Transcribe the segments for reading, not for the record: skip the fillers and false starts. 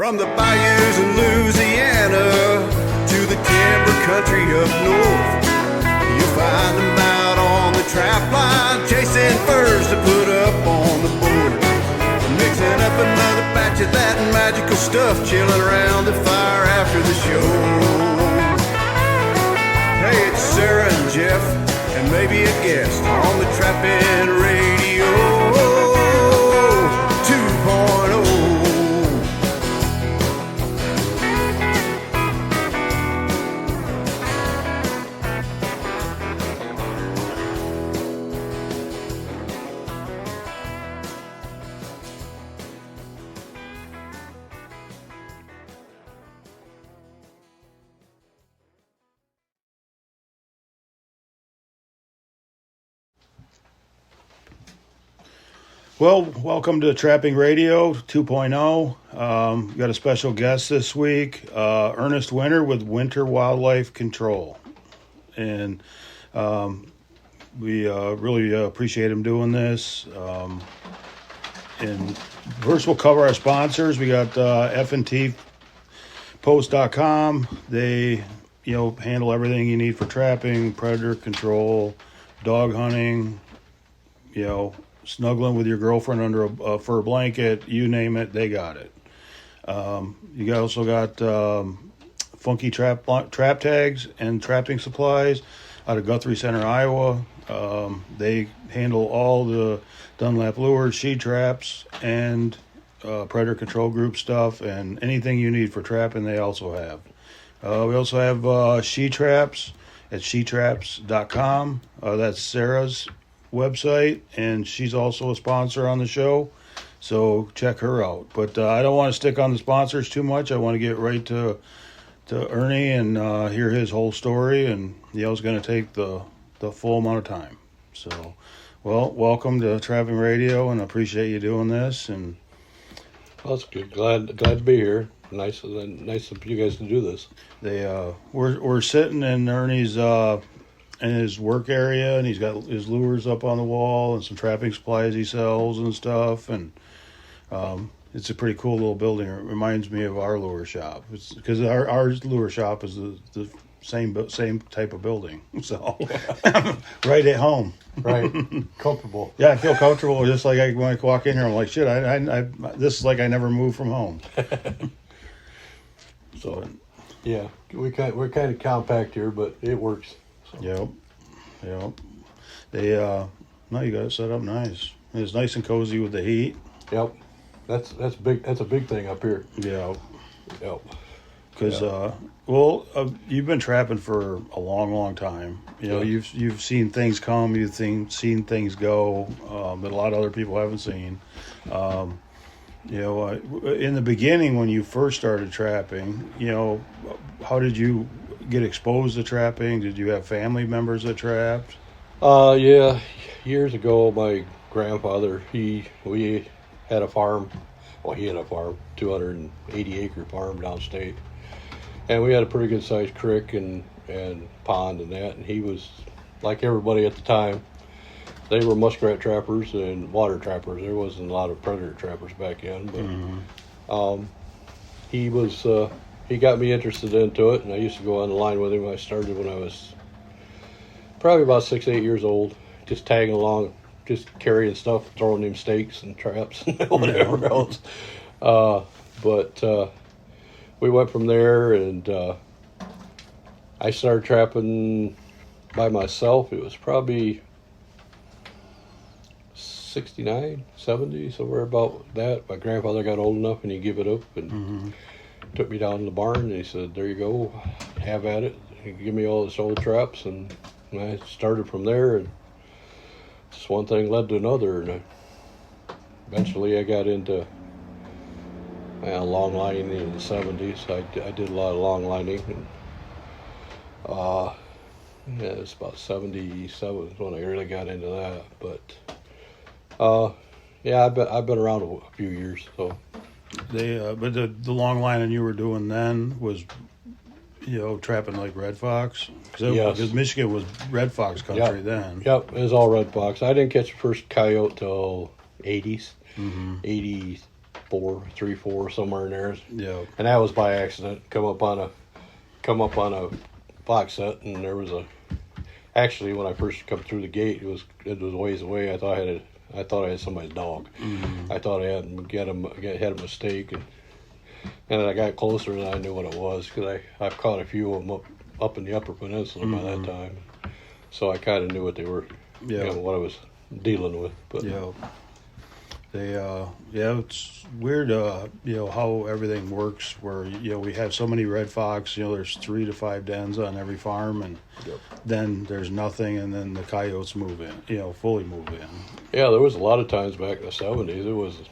From the bayous in Louisiana to the timber country up north, you'll find them out on the trap line, chasing furs to put up on the board, mixing up another batch of that magical stuff, chilling around the fire after the show. Hey, it's Sarah and Jeff, and maybe a guest on the Trapping Radio 2.0. Well, welcome to Trapping Radio 2.0. We got a special guest this week, Ernest Winter with Winter Wildlife Control. And we really appreciate him doing this. And first we'll cover our sponsors. We got FNTpost.com. They, handle everything you need for trapping, predator control, dog hunting, snuggling with your girlfriend under a fur blanket, you name it, they got it. You also got funky trap tags and trapping supplies out of Guthrie Center, Iowa. They handle all the Dunlap lures, she traps, and predator control group stuff, and anything you need for trapping they also have. We also have she traps at shetraps.com. That's Sarah's website, and she's also a sponsor on the show, so check her out. But I don't want to stick on the sponsors too much. I want to get right to Ernie and hear his whole story, and it's going to take the full amount of time. So, well, welcome to Trapping Radio, and I appreciate you doing this. And well, that's good. Glad to be here. Nice of you guys to do this. We're sitting in Ernie's in his work area, and he's got his lures up on the wall and some trapping supplies he sells and stuff. And it's a pretty cool little building. It reminds me of our lure shop. It's because our lure shop is the same type of building. So right at home. Right. Comfortable. Yeah, I feel comfortable. Just like when I walk in here, I'm like, shit, I this is like I never moved from home. So, yeah, we're kind of compact here, but it works. So. Yep. They no, you got it set up nice. It's nice and cozy with the heat. Yep. That's big. That's a big thing up here. Yeah. Yep. Because you've been trapping for a long time. You've seen things come. You've seen things go that a lot of other people haven't seen. In the beginning when you first started trapping, how did you get exposed to trapping? Did you have family members that trapped? Yeah. Years ago, my grandfather, we had a farm. Well, he had a farm, 280-acre farm downstate. And we had a pretty good sized creek and pond and that. And he was, like everybody at the time, they were muskrat trappers and water trappers. There wasn't a lot of predator trappers back then. But he got me interested into it, and I used to go on the line with him. I started when I was probably about 6-8 years old, just tagging along, just carrying stuff, throwing them stakes and traps and whatever else. But we went from there, and I started trapping by myself. It was probably 69, 70, somewhere about that. My grandfather got old enough, and he gave it up and took me down to the barn, and he said, there you go, have at it. He gave me all his old traps, and I started from there, and just one thing led to another, and eventually I got into long lining in the 70s. I did a lot of long lining, and it's about 77 when I really got into that. But I've been around a few years, so. But the long lining you were doing then was, trapping like red fox? Because Michigan was red fox country then. Yep, it was all red fox. I didn't catch the first coyote till 80s, 3, 4, somewhere in there. Yeah. And that was by accident. Come up on a fox set, and there was actually, when I first come through the gate, it was a ways away. I thought I had somebody's dog. Mm-hmm. I thought I had had a mistake, and then I got closer and I knew what it was, because I've caught a few of them up in the Upper Peninsula by that time, so I kind of knew what they were, what I was dealing with. But it's weird, how everything works. Where we have so many red fox. There's 3 to 5 dens on every farm, and then there's nothing, and then the coyotes move in. Fully move in. Yeah, there was a lot of times back in the 70s.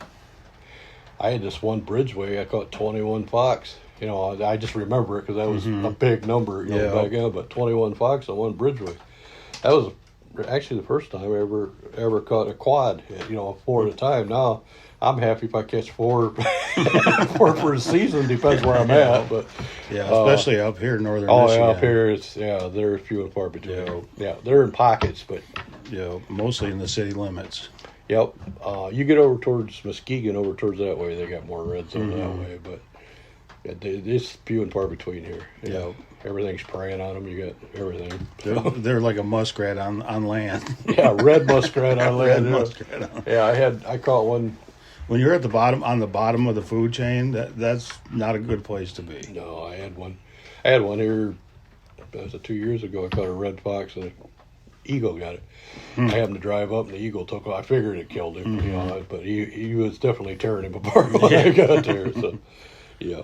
I had this one bridgeway. I caught 21 fox. I just remember it because that was a big number, back then. But 21 fox on one bridgeway. That was actually the first time I ever caught a quad. 4 at a time. Now I'm happy if I catch 4 4 for the season. Depends where I'm at. But especially up here in northern Michigan. Up here they're few and far between. They're in pockets, but mostly in the city limits. Yep. You get over towards Muskegon, over towards that way, they got more red zone that way, but it's few and far between here. Yeah. Everything's preying on them. You got everything. They're like a muskrat on land. Yeah, red muskrat on land. Red muskrat on. Yeah, I caught one. When you're at the bottom of the food chain, that's not a good place to be. No, I had one here. That was 2 years ago. I caught a red fox, and an eagle got it. I happened to drive up, and the eagle took off. I figured it killed him, but he was definitely tearing him apart when I got there. So, yeah.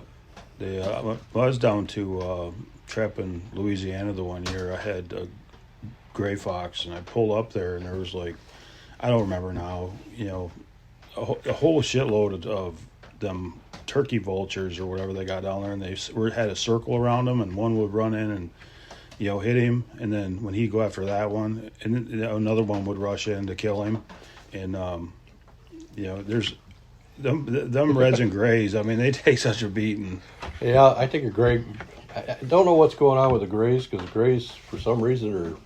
I was down to Trap in Louisiana the one year. I had a gray fox, and I pulled up there, and there was I don't remember now, a whole shitload of them turkey vultures or whatever they got down there, and they had a circle around them, and one would run in and hit him, and then when he'd go after that one, and then another one would rush in to kill him, and there's them reds and grays. I mean, they take such a beating. Yeah, I think a gray. I don't know what's going on with the grays, because the grays, for some reason,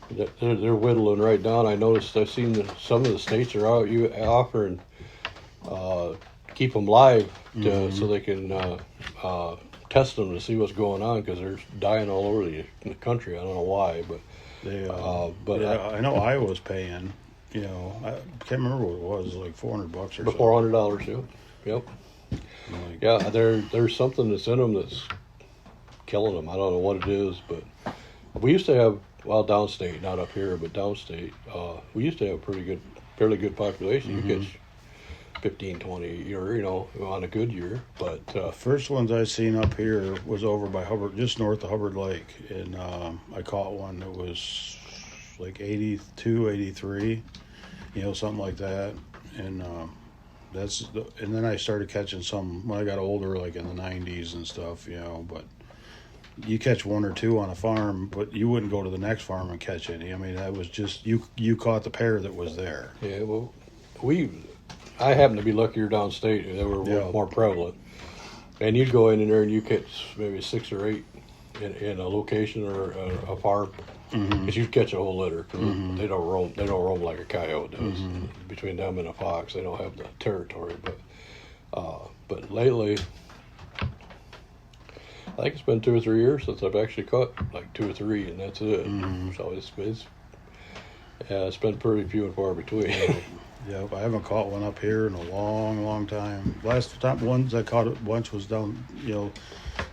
they're whittling right down. I noticed I've seen some of the states are offering keep them live so they can test them to see what's going on, because they're dying all over the country. I don't know why, but I know I was paying. I can't remember what it was, like $400 or something. $400, yeah. Yep. There's something that's in them that's killing them. I don't know what it is, but we used to have, downstate, not up here, but downstate, we used to have a fairly good population. You catch 15, 20 on a good year, but the first ones I seen up here was over by Hubbard, just north of Hubbard Lake, and I caught one that was like 82, 83, something like that, and and then I started catching some when I got older, like in the 90s and stuff, but you catch 1 or 2 on a farm, but you wouldn't go to the next farm and catch any. I mean, that was just you caught the pair that was there. Yeah, well, I happened to be luckier downstate. They were more prevalent. And you'd go in there and you catch maybe 6 or 8 in a location or a farm. Because you'd catch a whole litter. Cause they don't roam like a coyote does. Between them and a fox, they don't have the territory. But lately, I think it's been 2 or 3 years since I've actually caught like 2 or 3, and that's it. So it's been pretty few and far between. Yep, I haven't caught one up here in a long, long time. Last time ones I caught a bunch was down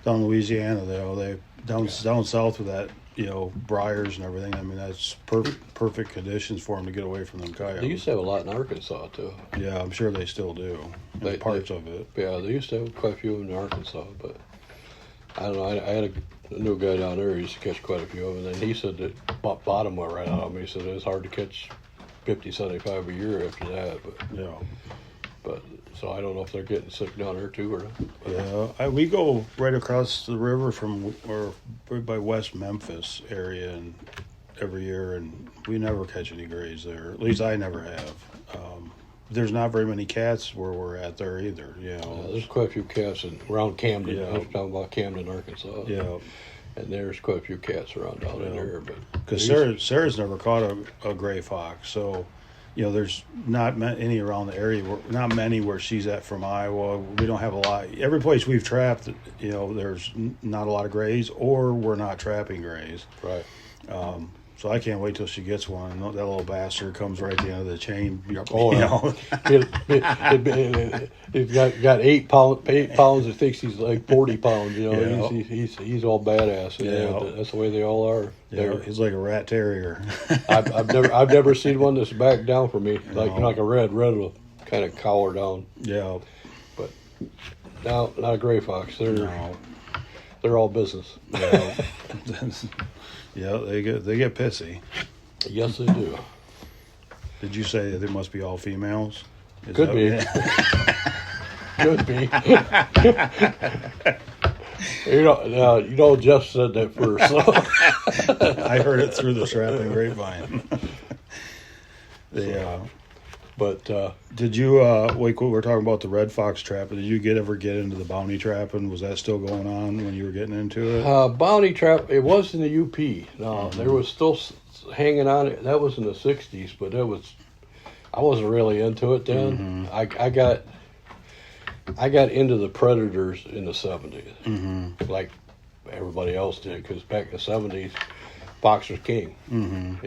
Louisiana. They down south with that, briars and everything. I mean, that's perfect conditions for them to get away from them coyotes. They used to have a lot in Arkansas too. Yeah, I'm sure they still do. Parts of it. Yeah, they used to have quite a few in Arkansas, but I don't know. I had a new guy down there who used to catch quite a few of them, and he said that bottom went right out of me. He said it's hard to catch 50, 75 a year after that. But so I don't know if they're getting sick down there too or not. Yeah, we go right across the river or by West Memphis area, and every year, and we never catch any grays there. At least I never have. There's not very many cats where we're at there either. There's quite a few cats around Camden. I was talking about Camden, Arkansas. Yeah. And there's quite a few cats around down in there. Because Sarah's never caught a gray fox, so there's not any around the area. Not many where she's at from Iowa. We don't have a lot. Every place we've trapped, there's not a lot of grays, or we're not trapping grays. Right. So I can't wait till she gets one. And that little bastard comes right at the end of the chain. Oh, he's got 8 pounds. He thinks he's like 40 pounds. He's all badass. That's the way they all are. Yeah, he's like a rat terrier. I've never seen one that's backed down for me like a red. Red will kind of cower down. Yeah, but now not a gray fox. They're all business. Yeah. Yeah, they get pissy. Yes, they do. Did you say that they must be all females? Could be. Could be. Jeff said that first. So. I heard it through the trapping grapevine. Did you like what we're talking about the red fox trap? Did you ever get into the bounty trapping? Was that still going on when you were getting into it? Bounty trap. It was in the UP. No, there was still hanging on. That was in the '60s, but I wasn't really into it then. Mm-hmm. I got into the predators in the '70s, like everybody else did, because back in the '70s, fox was king. Mm-hmm.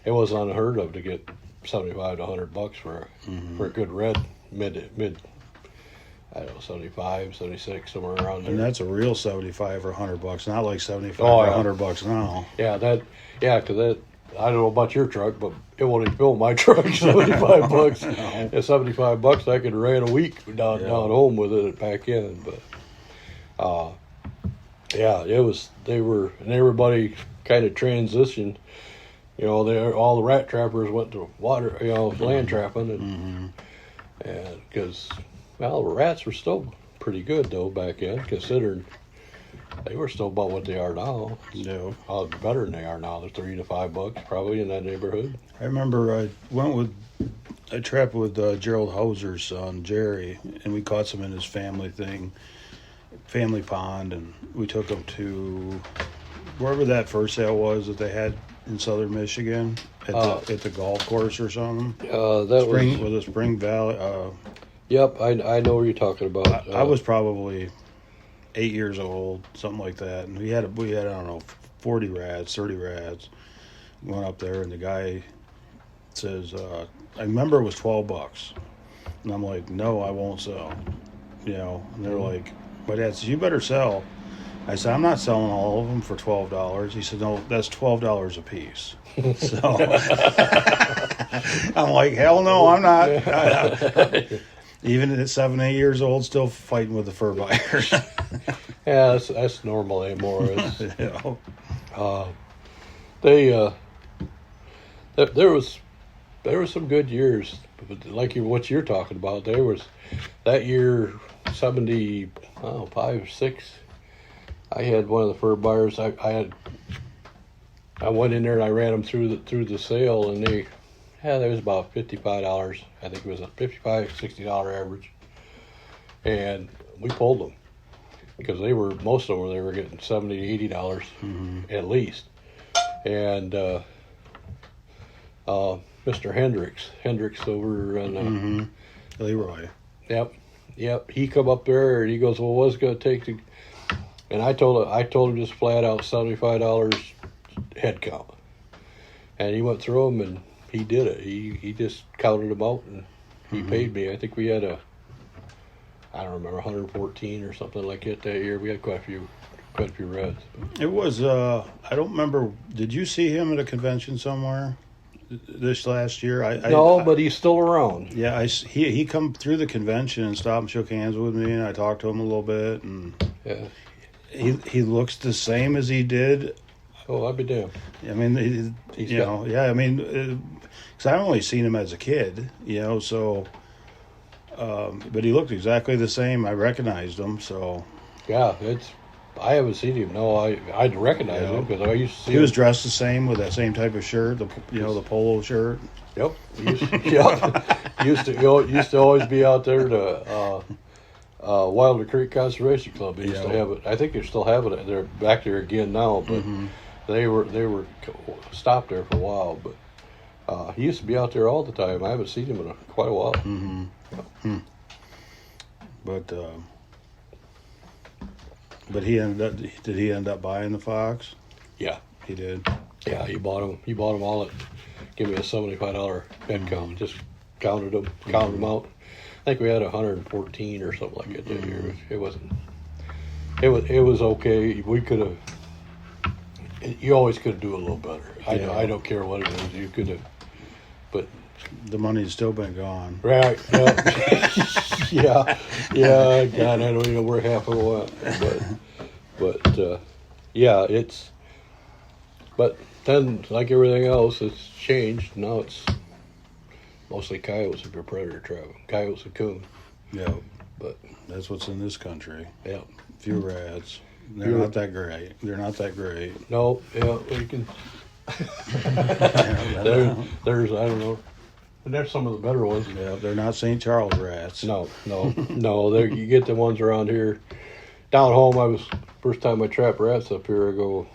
It was unheard of to get $75 to $100 for a good red mid. I don't know, 75, 76, somewhere around there. And that's a real 75 or $100, not like 75 or $100 now. Yeah, because I don't know about your truck, but it won't fill my truck. $75. No. And $75, I could run a week down home with it and pack in. But it was. They were, and everybody kind of transitioned. All the rat trappers went to water, land trapping, and because the rats were still pretty good though back then, considering they were still about what they are now. No, better than they are now. They're $3 to $5 probably in that neighborhood. I remember I trapped with Gerald Hauser's son Jerry, and we caught some in his family pond, and we took him to wherever that first sale was that they had in southern Michigan at the golf course or something. The Spring Valley. Yep, I know what you're talking about. I was probably 8 years old, something like that, and we had I don't know 40 rats, 30 rats. Went up there, and the guy says, I remember it was $12, and I'm like, no, I won't sell. And they're like, my dad says, you better sell. I said, I'm not selling all of them for $12. He said, no, that's $12 a piece. So I'm like, hell no, I'm not. Even at 7, 8 years old, still fighting with the fur buyers. Yeah, that's normal anymore. There was some good years, like what you're talking about. There was that year, 75, 6. I had one of the fur buyers. I went in there and I ran them through the sale, and there was about $55. I think it was a $55, $60 average, and we pulled them because most of them they were getting $70, $80 at least. And Mr. Hendricks over in Leroy. Yep. He come up there and he goes, well, what's it going to take to? And I told him just flat out $75 head count, and he went through them and he did it. He just counted them out and he paid me. I think we had I don't remember 114 or something like that year. We had quite a few reds. It was I don't remember. Did you see him at a convention somewhere this last year? But he's still around. Yeah, he come through the convention and stopped and shook hands with me, and I talked to him a little bit, and he looks the same as he did. Oh, I'd be damned. I mean, because I've only seen him as a kid, so, but he looked exactly the same. I recognized him, so. Yeah, I haven't seen him. No, I'd recognize him because I used to see him. He was dressed the same with that same type of shirt, the polo shirt. Yep. Used to always be out there to Wilder Creek Conservation Club. They used to have it. I think they're still having it. They're back there again now, but they were stopped there for a while. But He used to be out there all the time. I haven't seen him in quite a while. But he did he end up buying the fox? Yeah, He did. yeah. He bought them. He bought them all at. Give me a $75 head count. Just counted them out. I think we had 114 or something like that year. It wasn't. It was okay. We could have. You always could do a little better. I don't care what it is. You could have, but The money's still been gone. right. Yeah, yeah. God, I don't even know where half of it went. But yeah, it's. But then, like everything else, it's changed. Now it's mostly coyotes if you're predator trapping. Coyotes and coon. Yeah, But that's what's in this country. yeah. Few rats. They're not that great. They're not that great. No, yeah, we can. There's I don't know. And there's some of the better ones. Yeah, they're not St. Charles rats. No. You get the ones around here. Down home, first time I trapped rats up here. I go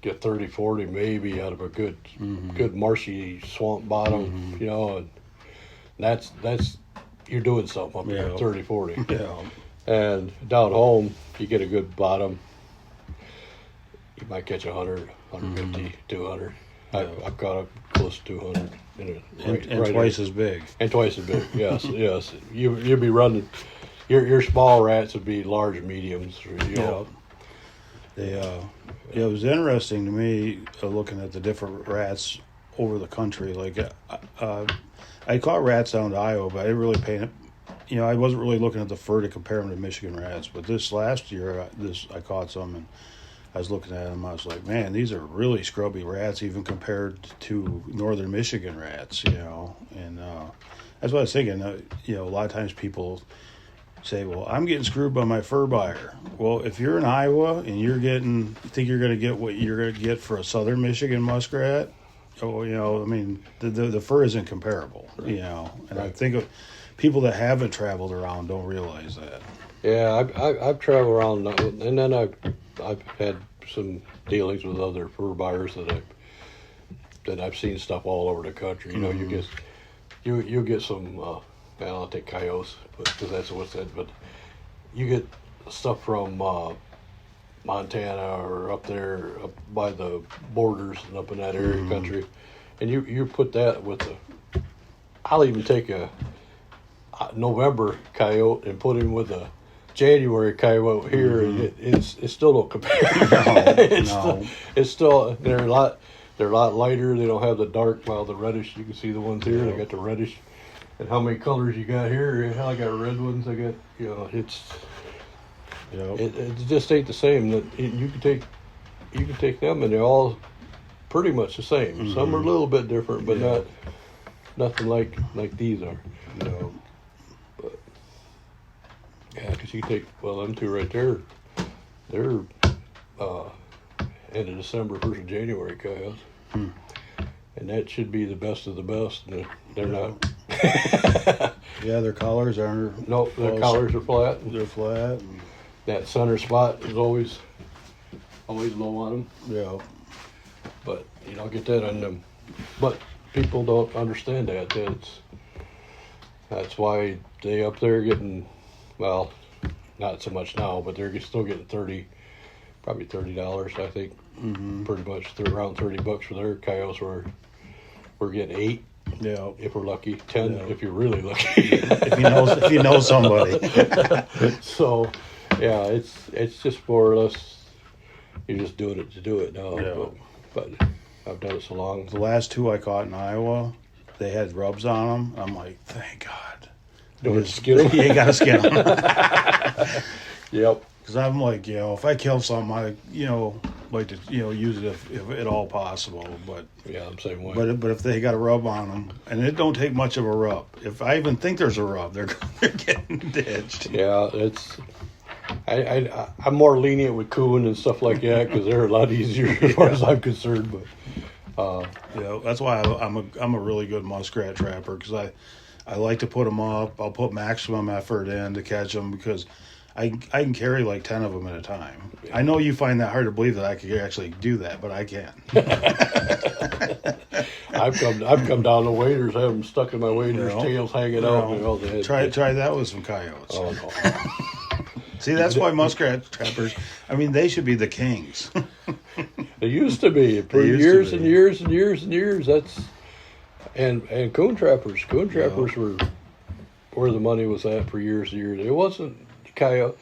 get 30, 40 maybe out of a good marshy swamp bottom, and that's you're doing something up there, 30, 40. Yeah. And down home, you get a good bottom. You might catch 100, 150, 200. I've caught up close to 200. And twice as big. And twice as big, yes, yes. You'd be running, your small rats would be large mediums. It was interesting to me looking at the different rats over the country. Like, I caught rats down to Iowa, but I didn't really pay it. I wasn't really looking at the fur to compare them to Michigan rats. But this last year, I caught some, and I was looking at them. I was like, man, these are really scrubby rats, even compared to northern Michigan rats. And that's what I was thinking. A lot of times people say, well, I'm getting screwed by my fur buyer. Well, if you're in Iowa and you think you're going to get what you're going to get for a southern Michigan muskrat, the fur isn't comparable, Right. And I think of people that haven't traveled around don't realize that. Yeah, I've traveled around, and then I've had some dealings with other fur buyers that I've seen stuff all over the country. You get some. I'll take coyotes because that's what's said. But you get stuff from Montana or up there up by the borders and up in that area of country, and you put that with I'll even take a November coyote and put him with a January coyote here, and it still don't compare. It's still they're a lot lighter. They don't have the dark, the reddish. You can see the ones here. They got the reddish. And how many colors you got here? I got red ones. I got it just ain't the same. You can take them, and they're all pretty much the same. Some are a little bit different, but nothing like these are. But yeah, because you take them two right there. They're end of December, 1st of January coyotes, and that should be the best of the best. And they're not. Yeah, their collars aren't. No, their collars are flat. They're flat. That center spot is always low on them. Yeah. But you don't get that on them. But people don't understand that. That's why they up there getting, not so much now, but they're still getting probably $30, I think. Pretty much around $30 for their coyotes. We're getting 8. Yeah. If we're lucky, 10 if you're really lucky. if you know somebody. So, yeah, it's just more or less you're just doing it to do it now. Yeah. But I've done it so long. The last two I caught in Iowa, they had rubs on them. I'm like, thank God. Don't have to skin them. You ain't got to skin them. Yep. Because I'm like, if I kill something, I, like to, use it if at all possible. But yeah, I'm the same way. But if they got a rub on them, and it don't take much of a rub. If I even think there's a rub, they're getting ditched. Yeah, I'm more lenient with coon and stuff like that because they're a lot easier as far as I'm concerned. But that's why I'm a really good muskrat trapper because I like to put them up. I'll put maximum effort in to catch them because I can carry like 10 of them at a time. Yeah. I know you find that hard to believe that I could actually do that, but I can. I've come down to waders, have them stuck in my waders, tails hanging out. Try that with some coyotes. Oh no! See, that's why muskrat trappers. I mean, they should be the kings. They used to be for years and years and years and years. That's and coon trappers. Coon trappers were where the money was at for years and years. It wasn't coyote.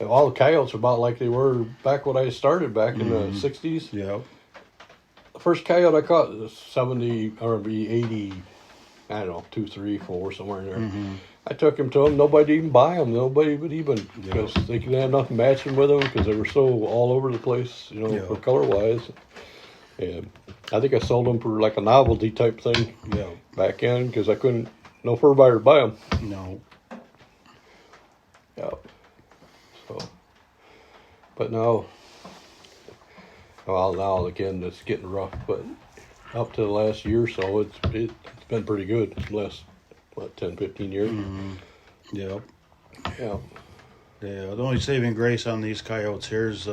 All the coyotes are about like they were back when I started back in the 60s. Yeah. The first coyote I caught was 70 or 80, I don't know, 2, 3, 4, somewhere in there. Mm-hmm. I took him to them. Nobody even buy them. Nobody would even, because they didn't have nothing matching with them because they were so all over the place, for color-wise. And I think I sold them for like a novelty type thing back in because I couldn't, no fur buyer would buy them. No. Yeah. So, but now again, it's getting rough, but up to the last year or so, it's been pretty good. The last, 10, 15 years. Mm-hmm. Yep. Yeah. Yeah, the only saving grace on these coyotes here is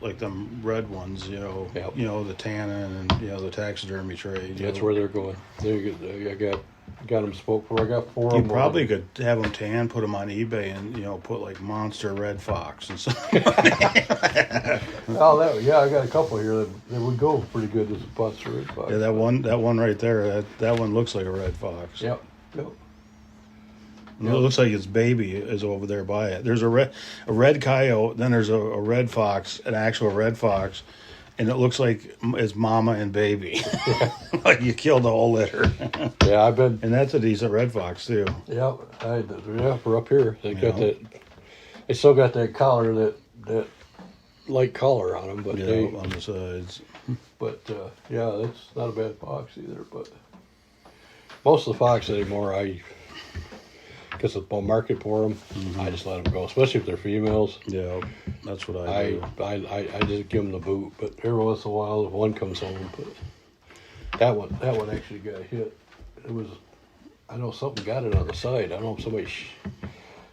like them red ones, the tannin and the taxidermy trade. That's where they're going. I got them spoke for. I got 4 of them. You probably could have them tan, put them on eBay, and put like monster red fox and stuff. Oh, I got a couple here that would go pretty good as a monster red fox. Yeah, that one right there. That one looks like a red fox. Yep. It looks like its baby is over there by it. There's a red coyote, then there's a red fox, an actual red fox, and it looks like it's mama and baby. Like you killed the whole litter. Yeah, I've been. And that's a decent red fox too. Yeah, we're up here. They got that. They still got that collar, that light collar on them, but on the sides. But it's not a bad fox either. But most of the fox anymore, because of the market for them, I just let them go, especially if they're females. Yeah, that's what I do. I just give them the boot, but every once in a while, if one comes home, but that one actually got hit. It was, I know something got it on the side. I don't know if somebody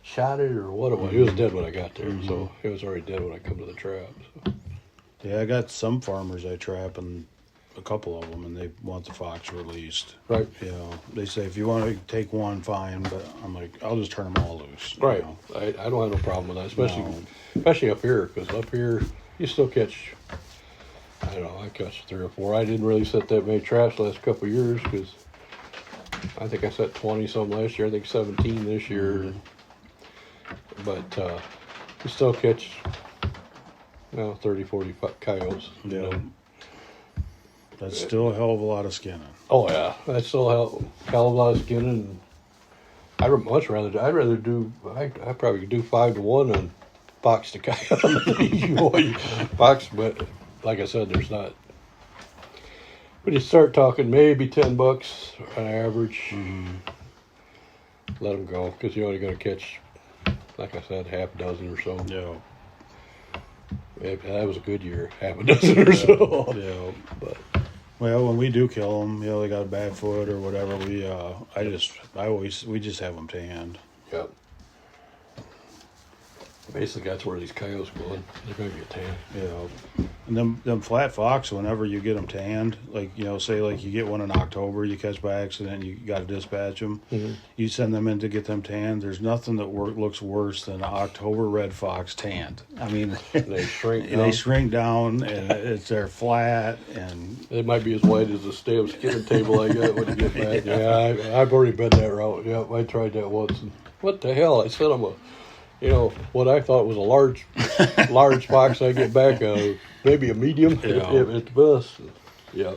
shot it or what it was. It was dead when I got there, so it was already dead when I come to the trap. So. Yeah, I got some farmers I trap, and a couple of them, and they want the fox released. Right. They say if you want to take one, fine, but I'm like, I'll just turn them all loose. Right. I don't have no problem with that, especially up here, because up here you still catch. I don't know. I catch 3 or 4. I didn't really set that many traps the last couple of years because I think I set 20 some last year. I think 17 this year. But you still catch 30, 40 coyotes. Yeah. That's still a hell of a lot of skinning. Oh yeah, that's still a hell of a lot of skinning. I'd rather do. I probably could do 5 to 1 on fox to coyote. Fox, but like I said, there's not. When you start talking, maybe $10 on average. Let them go because you're only going to catch, like I said, half a dozen or so. Yeah. That was a good year, half a dozen or so. Yeah. But. Well, when we do kill them, they got a bad foot or whatever. We just have them tanned. Yep. Basically, that's where these coyotes go. They're going to get tanned. Yeah. And them flat fox, whenever you get them tanned, like say like you get one in October, you catch by accident, you got to dispatch them. Mm-hmm. You send them in to get them tanned. There's nothing that looks worse than an October red fox tanned. I mean, they shrink down. They shrink down, and they're flat, and it might be as white as the stamp skinning table I got when you get back. Yeah, I've already been that route. Yeah, I tried that once. And what the hell? I said what I thought was a large fox. I get back maybe a medium at the best. Yeah.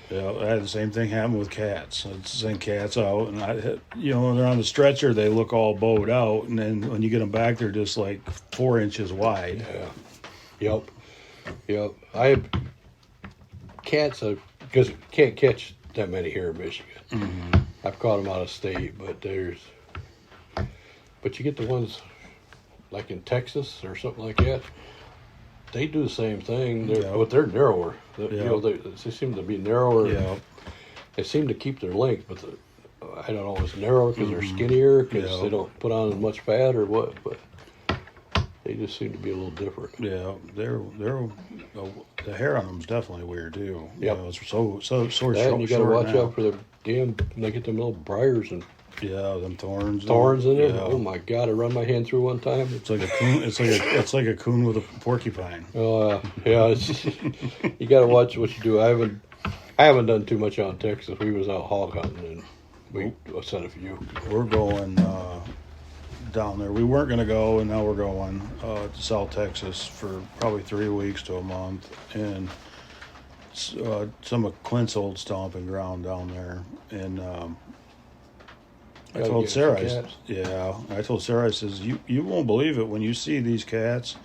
Yeah, I had the same thing happen with cats. I'd send cats out, and when they're on the stretcher, they look all bowed out, and then when you get them back, they're just like 4 inches wide. Yeah. Yep. I have cats because you can't catch that many here in Michigan. Mm-hmm. I've caught them out of state, but you get the ones like in Texas or something like that. They do the same thing, but they're narrower. They seem to be narrower. Yeah. They seem to keep their length, but I don't know, it's narrower because they're skinnier, because they don't put on as much fat or what. But They just seem to be a little different. Yeah, they're the hair on them's definitely weird too. Yep. You know, it's so short. That, and you got to watch now. out for the damn. They get them little briars and Yeah, them thorns. thorns in it. Yeah. Oh my God! I run my hand through one time. It's like a coon. It's like a coon with a porcupine. Yeah. It's, you got to watch what you do. I haven't done too much out in Texas. We was out hog hunting and we sent a few. We're going down there. We weren't going to go, and now we're going to South Texas for probably 3 weeks to a month, and some of Clint's old stomping ground down there. And I told Sarah, I told Sarah, I says, you won't believe it when you see these cats,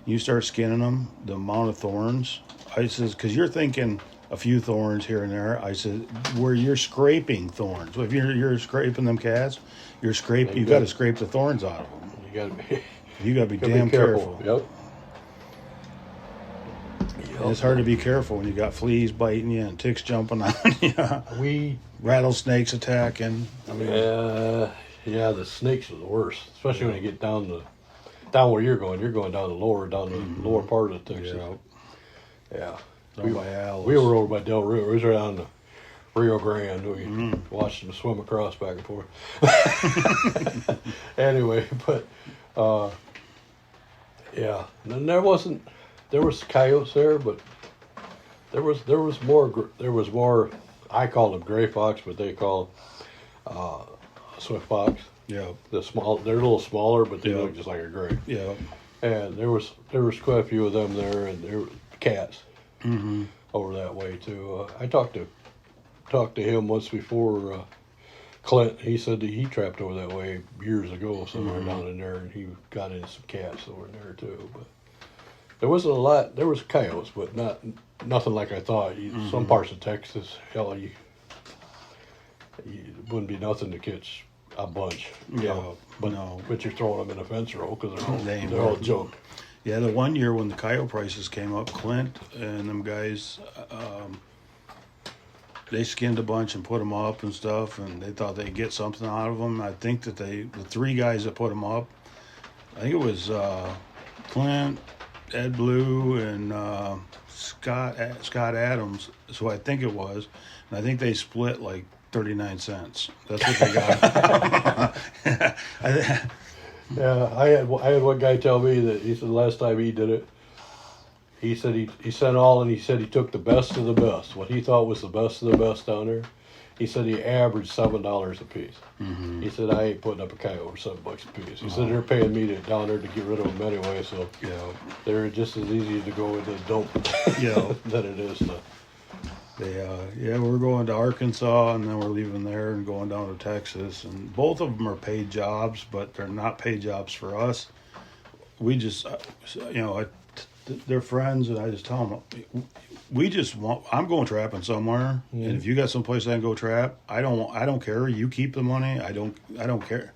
you start skinning them, the amount of thorns. I says, because you're thinking a few thorns here and there. I said, where you're scraping thorns. If you're scraping them cats, you got to scrape the thorns out of them. You got to be damn careful. Yep. And it's hard to be careful when you got fleas biting you and ticks jumping on you. Rattlesnakes attacking. I mean, yeah, the snakes are the worst, especially when you get down where you're going. You're going down the lower part of Texas. Yeah. We were over by Del Rio. We was around the Rio Grande. We watched them swim across back and forth. Anyway, but yeah. And there was coyotes there, but there was more. I call them gray fox, but they call swift fox. Yeah. They're a little smaller, but they look just like a gray. Yeah. And there was quite a few of them there, and there were cats over that way too. I talked to him once before. Clint, he said that he trapped over that way years ago, somewhere down in there, and he got into some cats over in there too. But there wasn't a lot. There was coyotes, but nothing like I thought. Some parts of Texas, hell, you wouldn't be nothing to catch a bunch. Yeah, but you're throwing them in a fence row because they're all junk. Yeah, the one year when the coyote prices came up, Clint and them guys, they skinned a bunch and put them up and stuff, and they thought they'd get something out of them. I think that the 3 guys that put them up, I think it was Clint, Ed Blue, and Scott Adams. So I think it was, and I think they split like 39 cents. That's what they got. Yeah, I had one guy tell me that he said the last time he did it, he said he sent all, and he said he took the best of the best. What he thought was the best of the best down there. He said he averaged $7 a piece. He said, I ain't putting up a coyote for $7 a piece. He said they're paying me down there to get rid of them anyway, so they're just as easy to go into the dump than it is to. We're going to Arkansas, and then we're leaving there and going down to Texas. And both of them are paid jobs, but they're not paid jobs for us. We just, they're friends, and I just tell them, I'm going trapping somewhere, and if you got someplace I can go trap, I don't care. You keep the money. I don't care.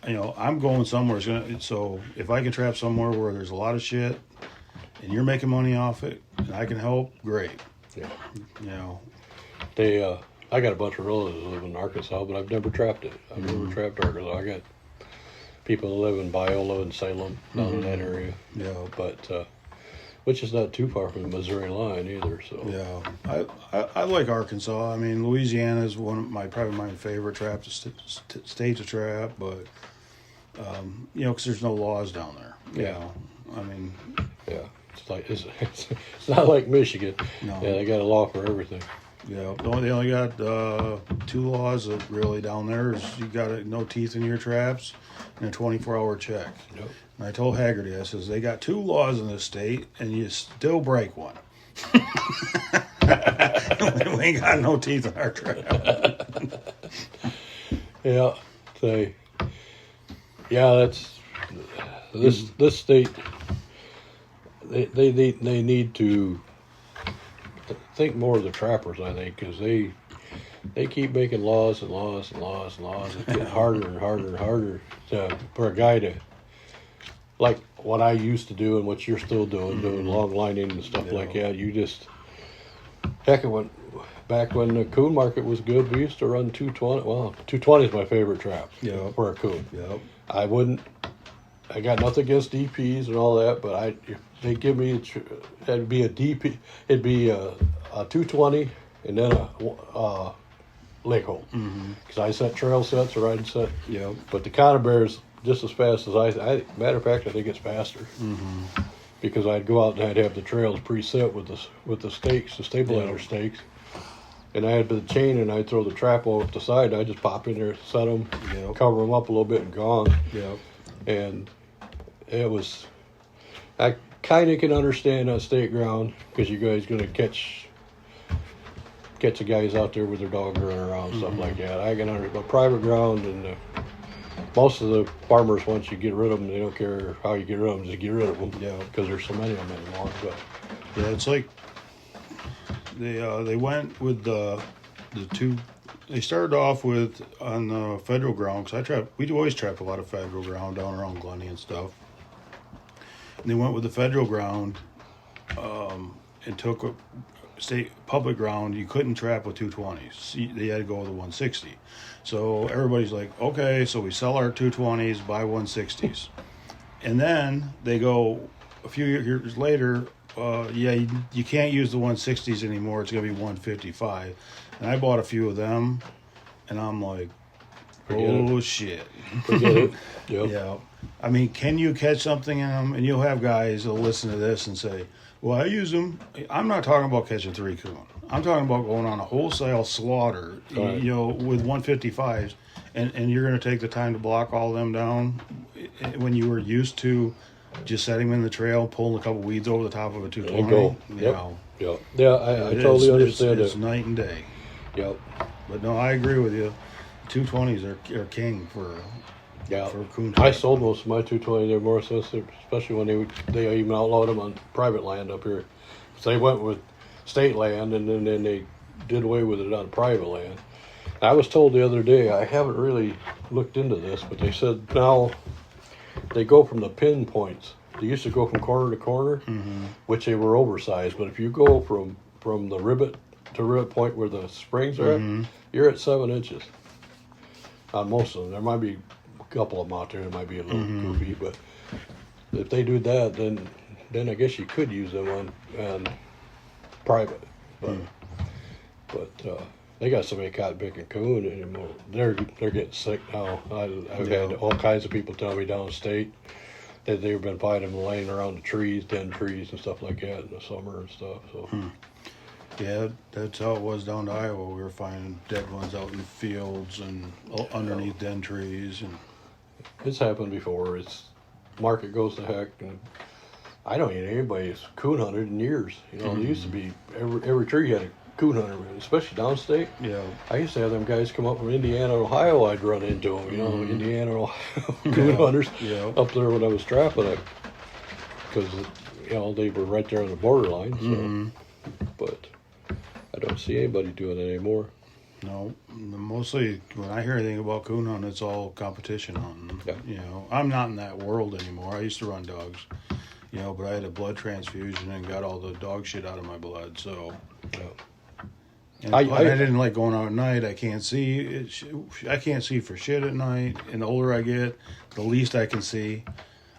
I'm going somewhere. So if I can trap somewhere where there's a lot of shit, and you're making money off it, and I can help, great. Yeah. I got a bunch of relatives that live in Arkansas, but I've never trapped it. I've never trapped Arkansas. I got people that live in Biola and Salem, down in that area. Yeah. But, which is not too far from the Missouri line either, so. Yeah. I like Arkansas. I mean, Louisiana is probably my favorite state to trap, but, because there's no laws down there. Yeah. I mean. Yeah. It's not like Michigan. No. Yeah, they got a law for everything. Yeah, they only got 2 laws that really down there is you got no teeth in your traps and a 24-hour check. Yep. And I told Haggerty, I says, they got 2 laws in this state and you still break one. We ain't got no teeth in our trap. Yeah, that's this state. They need to think more of the trappers, I think, because they keep making laws and laws and laws and laws. It's getting harder and harder and harder for a guy to, like what I used to do and what you're still doing long lining and stuff like that. You just, heck, back when the coon market was good, we used to run 220. Well, 220 is my favorite trap for a coon. Yep. I wouldn't I got nothing against DPs and all that, but if they give me it'd be a DP, it'd be a 220 and then a lake hole, because I set trail sets or I'd set. Yep. But the Conibear's just as fast as I. Matter of fact, I think it's faster. Because I'd go out and I'd have the trails preset with the stakes, the stabilizer stakes, and I had the chain and I'd throw the trap off the side. And I'd just pop in there, set them, cover them up a little bit, and gone. Yep. And it was. I kind of can understand on state ground because you guys gonna catch the guys out there with their dog running around, stuff like that. I can understand, but private ground and. Most of the farmers, once you get rid of them, they don't care how you get rid of them, just get rid of them. Yeah. Because there's so many of them anymore. But Yeah, it's like they went with the two. They started off with on the federal ground because we do always trap a lot of federal ground down around Glenny and stuff. And they went with the federal ground and took a state public ground. You couldn't trap with 220s. They had to go with a 160. So everybody's like, okay, so we sell our 220s, buy 160s. And then they go a few years later, you can't use the 160s anymore. It's going to be 155. And I bought a few of them, and I'm like, shit. forget it. Yep. Yeah. I mean, can you catch something in them? And you'll have guys that'll listen to this and say, well, I use them. I'm not talking about catching 3 coon. I'm talking about going on a wholesale slaughter, right. With 155s, and you're going to take the time to block all of them down when you were used to just setting them in the trail, pulling a couple weeds over the top of a 220. And go. Yep. Yeah, I totally understand it. It's night and day. Yep. But no, I agree with you. 220s are king for coon. I sold most of my 220. They're more sensitive, especially when they even outlawed them on private land up here. So they went with state land, and then they did away with it on private land. I was told the other day, I haven't really looked into this, but they said now they go from the pin points. They used to go from corner to corner, which they were oversized. But if you go from the rivet to rivet point where the springs are at, you're at 7 inches on most of them. There might be a couple of them out there that might be a little goofy, but if they do that, then I guess you could use them on private, but they got so many cotton picking coon anymore. They're getting sick now. I've had all kinds of people tell me downstate that they've been finding them laying around the trees, dead trees and stuff like that in the summer and stuff. So yeah, that's how it was down to Iowa. We were finding dead ones out in the fields and underneath dead trees, and it's happened before. Market goes to heck, and I don't think anybody's coon hunted in years. There used to be every tree had a coon hunter, especially downstate. Yeah. I used to have them guys come up from Indiana and Ohio. I'd run into them, Indiana and Ohio coon hunters up there when I was trapping it, because they were right there on the borderline. So, but I don't see anybody doing it anymore. No, mostly when I hear anything about coon hunting, it's all competition hunting. Yeah. I'm not in that world anymore. I used to run dogs. But I had a blood transfusion and got all the dog shit out of my blood. So, and I didn't like going out at night. I can't see. I can't see for shit at night. And the older I get, the least I can see.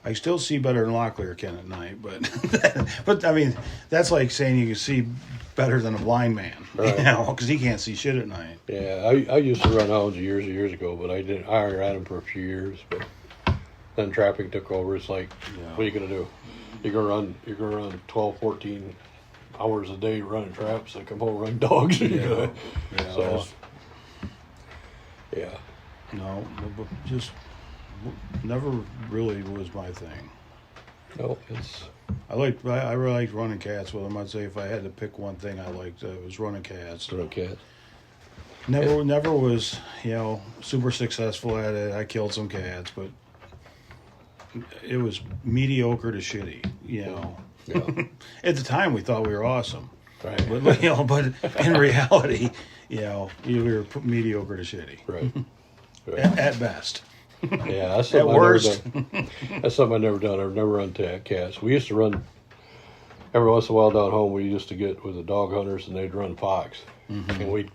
I still see better than Locklear can at night, but I mean that's like saying you can see better than a blind man, right. Because he can't see shit at night. Yeah, I used to run hounds years ago, but I didn't. I ran them for a few years, but then trapping took over. It's like, what are you gonna do? You're gonna run 12, 14 hours a day running traps and come home running dogs. Yeah. So, no, but just never really was my thing. No, I really liked running cats with them. I'd say if I had to pick one thing I liked, it was running cats. Running cats. Never was, super successful at it. I killed some cats, but it was mediocre to shitty, Yeah. At the time, we thought we were awesome. Right. But in reality, we were mediocre to shitty. Right. At best. Yeah, that's At worst. That's something I've never done. I've never run cats. We used to run every once in a while down home. We used to get with the dog hunters, and they'd run fox, and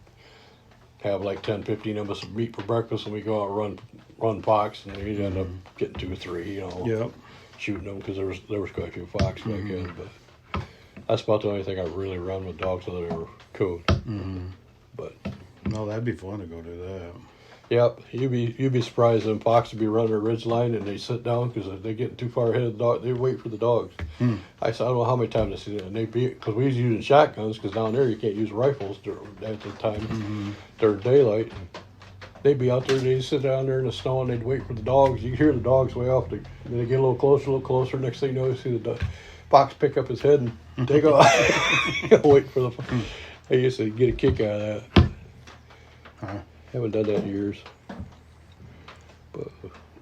have like 10, 15 of us meet for breakfast, and we go out and run fox, and we'd end up getting 2 or 3, you know, Yep. shooting them because there was quite a few fox back then. But that's about the only thing I've really run with dogs other than coon. But No, that'd be fun to go do that. yep, you'd be surprised them fox would be running a ridge line and they sit down because if they're getting too far ahead of the dog, they wait for the dogs. I said, I don't know how many times I see that, and they be because we was using shotguns because down there you can't use rifles at the time during daylight. They'd be out there, they'd sit down there in the snow and they'd wait for the dogs. You hear the dogs way off. They get a little closer. Next thing you know, you see the fox pick up his head and take off. Wait for the. I used to get a kick out of that. Huh. Haven't done that in years. But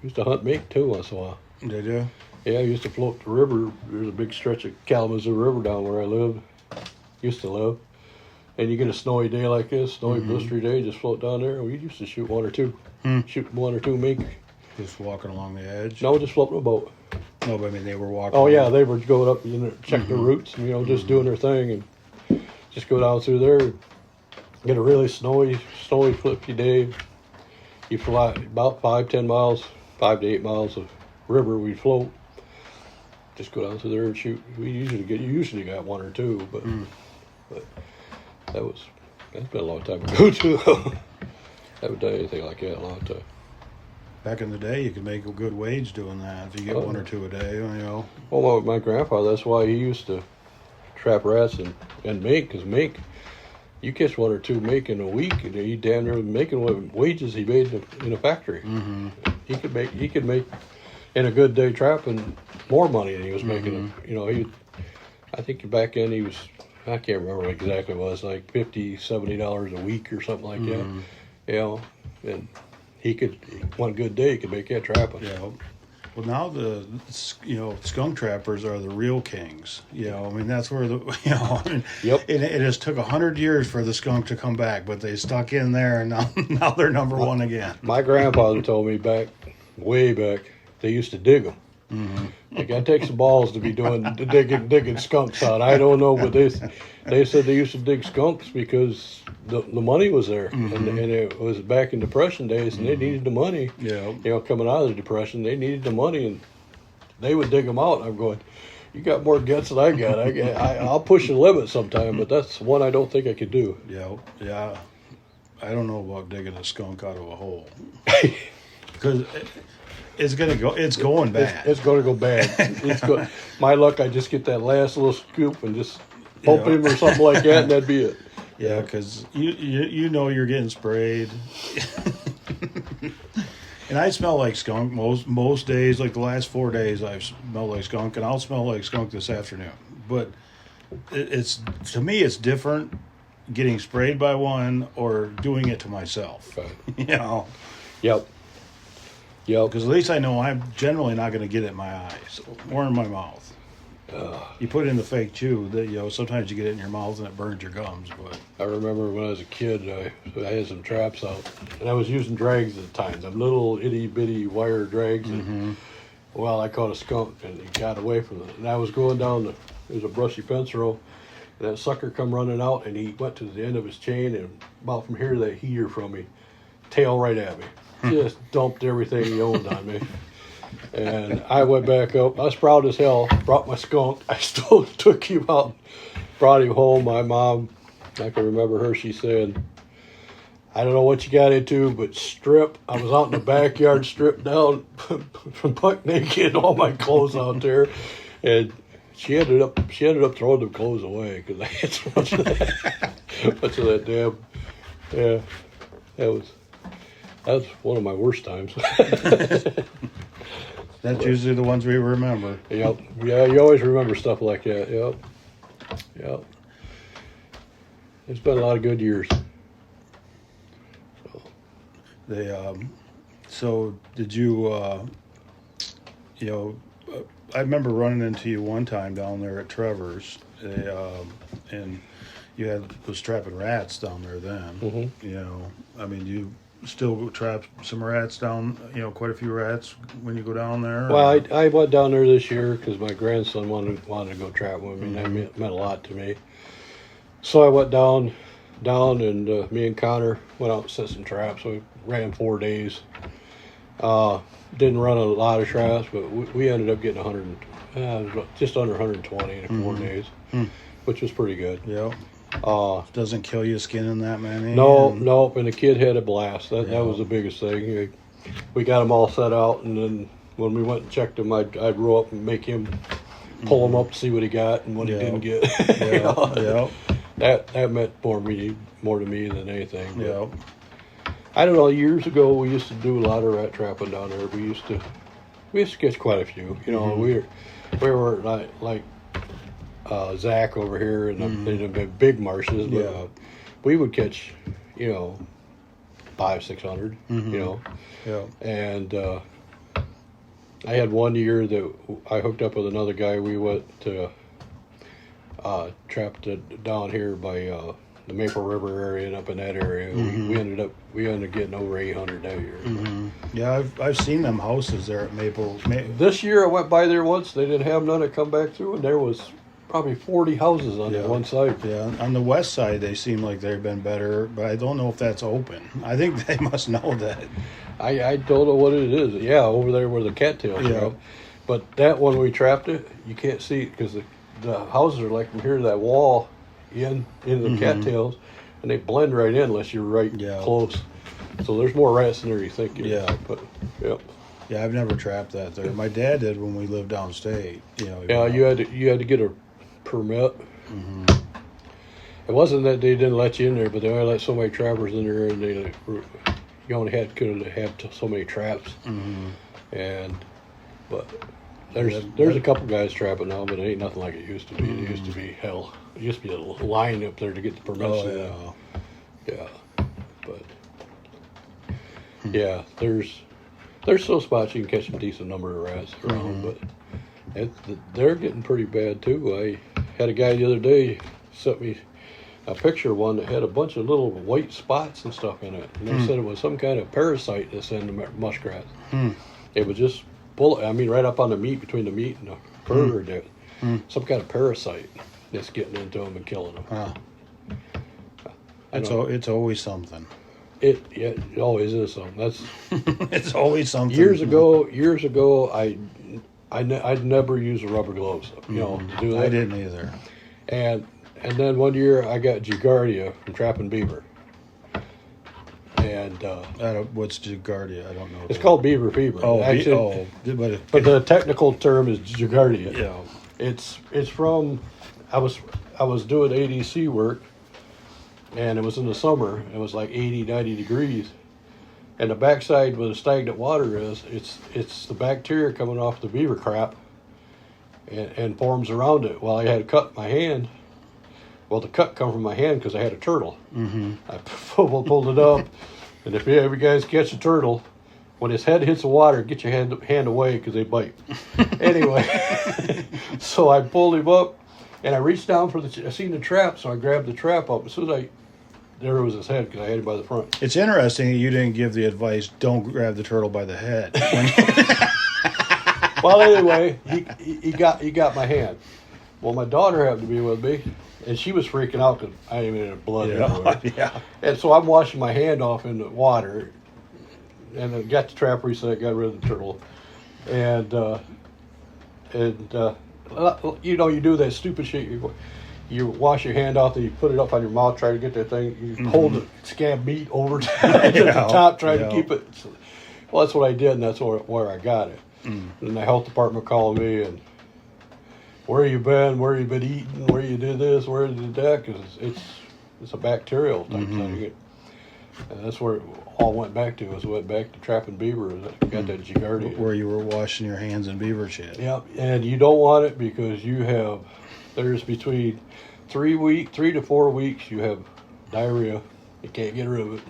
used to hunt mink too once in a while. Did you? Yeah, I used to float the river. There's a big stretch of Kalamazoo River down where I lived. Used to live. And you get a snowy day like this, snowy blistery day, just float down there. We used to shoot 1 or 2. Shoot 1 or 2 mink. Just walking along the edge? No, just floating a boat. No, but I mean, they were walking. Oh yeah, they were going up and check their routes, and, you know, just doing their thing, and just go down through there. Get a really snowy, flippy day. You fly about 5 to 8 miles of river. We float. Just go down through there and shoot. You usually got 1 or 2, but that's been a long time ago too. Haven't done anything like that in a long time. Back in the day, you could make a good wage doing that if you get 1 or 2 a day. You know. Well, my grandfather, that's why he used to trap rats and mink, because mink, you catch 1 or 2 mink in a week, and you damn near making what wages he made in a factory. He could make in a good day trapping more money than he was making. You know, I think back then he was, I can't remember what exactly it was, like $50, $70 a week or something like that. You know, and he could, one good day, he could make that trapping. Yeah. Well, now the skunk trappers are the real kings. You know, I mean that's where I mean, Yep. It has took 100 years for the skunk to come back, but they stuck in there, and now they're number one again. My grandfather told me way back, they used to dig them. Like, it takes some balls to be digging skunks out. I don't know, but they said they used to dig skunks because the money was there, and it was back in Depression days, and they needed the money. Yeah. You know, coming out of the Depression, they needed the money, and they would dig them out. And I'm going, you got more guts than I got. I'll push the limit sometime, but that's one I don't think I could do. Yeah. I don't know about digging a skunk out of a hole because it's going bad. It's going to go bad. My luck, I just get that last little scoop and just pump him or something like that, and that'd be it. Yeah, because you know you're getting sprayed. And I smell like skunk most days. Like the last 4 days, I've smelled like skunk, and I'll smell like skunk this afternoon. But it's to me, it's different getting sprayed by one or doing it to myself. Right. You know. Yep. Because at least I know I'm generally not going to get it in my eyes or in my mouth. You put in the fake chew, that sometimes you get it in your mouth and it burns your gums. But I remember when I was a kid, I had some traps out, and I was using drags at the time, them little itty bitty wire drags. And, well, I caught a skunk and he got away from it. And I was going down there's a brushy fence row, and that sucker come running out, and he went to the end of his chain, and about from here to that heater from me, tail right at me. Just dumped everything he owned on me. And I went back up. I was proud as hell. Brought my skunk. I still took him out. Brought him home. My mom, I can remember her, she said, I don't know what you got into, but strip. I was out in the backyard, stripped down from buck naked, all my clothes out there. And she ended up throwing them clothes away because I had so much of that damn. Yeah, that was one of my worst times. that's usually the ones we remember. Yep. Yeah, you always remember stuff like that. Yep. It's been a lot of good years. So did you, I remember running into you one time down there at Trevor's, and you was trapping rats down there then. You know, I mean, you still trap some rats down, quite a few rats when you go down there? Well, I went down there this year because my grandson wanted to go trap with me, and that meant a lot to me. So I went down down, and me and Connor went out and set some traps. We ran 4 days. Didn't run a lot of traps, but we ended up getting just under 120 in 4 days, which was pretty good. Yeah. Doesn't kill you skinning that many? Nope. And the kid had a blast. That was the biggest thing. We got them all set out, and then when we went and checked them, I'd row up and make him pull them up to see what he got and what he didn't get. That meant more to me than anything. Yeah. I don't know. Years ago, we used to do a lot of rat trapping down there. We used to catch quite a few. We were like Zach over here and the big marshes, but we would catch 500-600. Yeah. And I had one year that I hooked up with another guy. We went to trapped down here by the Maple River area and up in that area. We ended up getting over 800 that year. Yeah, I've seen them houses there at Maple. This year I went by there once. They didn't have none to come back through, and there was probably 40 houses on that one side. Yeah, on the west side they seem like they've been better, but I don't know if that's open. I think they must know that. I don't know what it is. Yeah, over there where the cattails are. But that one we trapped it, you can't see it because the houses are like from here to that wall in the cattails, and they blend right in unless you're right close. So there's more rats in there you think. Yeah. But Yeah, I've never trapped that there. My dad did when we lived downstate. You had to get a permit. It wasn't that they didn't let you in there, but they only let so many trappers in there, and you only could have so many traps. But there's a couple guys trapping now, but it ain't nothing like it used to be. It used to be hell. It used to be a line up there to get the permits. But there's still spots you can catch a decent number of rats around, but they're getting pretty bad too. I had a guy the other day sent me a picture of one that had a bunch of little white spots and stuff in it, and they said it was some kind of parasite that's in the muskrats. It was just right up on the meat, between the meat and the fur. Some kind of parasite that's getting into them and killing them. It's always something. It always is something. That's it's always something. Years ago, I'd never use rubber gloves, to do that. I didn't either. And then one year I got Giardia from trapping beaver. And what's Giardia? I don't know. It's called beaver fever. But the technical term is Giardia. Yeah. It's from I was doing ADC work, and it was in the summer. It was like 80, 90 degrees. And the backside where the stagnant water is, it's the bacteria coming off the beaver crap and forms around it. Well, I had a cut in my hand. Well, the cut come from my hand because I had a turtle. I pulled it up, and if you guys catch a turtle, when his head hits the water, get your hand away because they bite. Anyway, so I pulled him up, and I reached down I seen the trap, so I grabbed the trap up. As soon as there was his head because I had him by the front. It's interesting that you didn't give the advice, don't grab the turtle by the head. Well, anyway, he got my hand. Well, my daughter happened to be with me, and she was freaking out because I even had blood everywhere. Yeah. And so I'm washing my hand off in the water, and I got the trap reset, got rid of the turtle, and you do that stupid shit. You wash your hand off and you put it up on your mouth, try to get that thing. You hold the scab meat over to the top, try to keep it. Well, that's what I did, and that's where I got it. And the health department called me, and where you been? Where you been eating? Where you did this? Where you did that? Because it's a bacterial type thing. And that's where it all went back to. Went back to trapping beaver. Got that Giardia. Where you were washing your hands in beaver shit. Yeah, and you don't want it because there's between 3 to 4 weeks you have diarrhea. You can't get rid of it.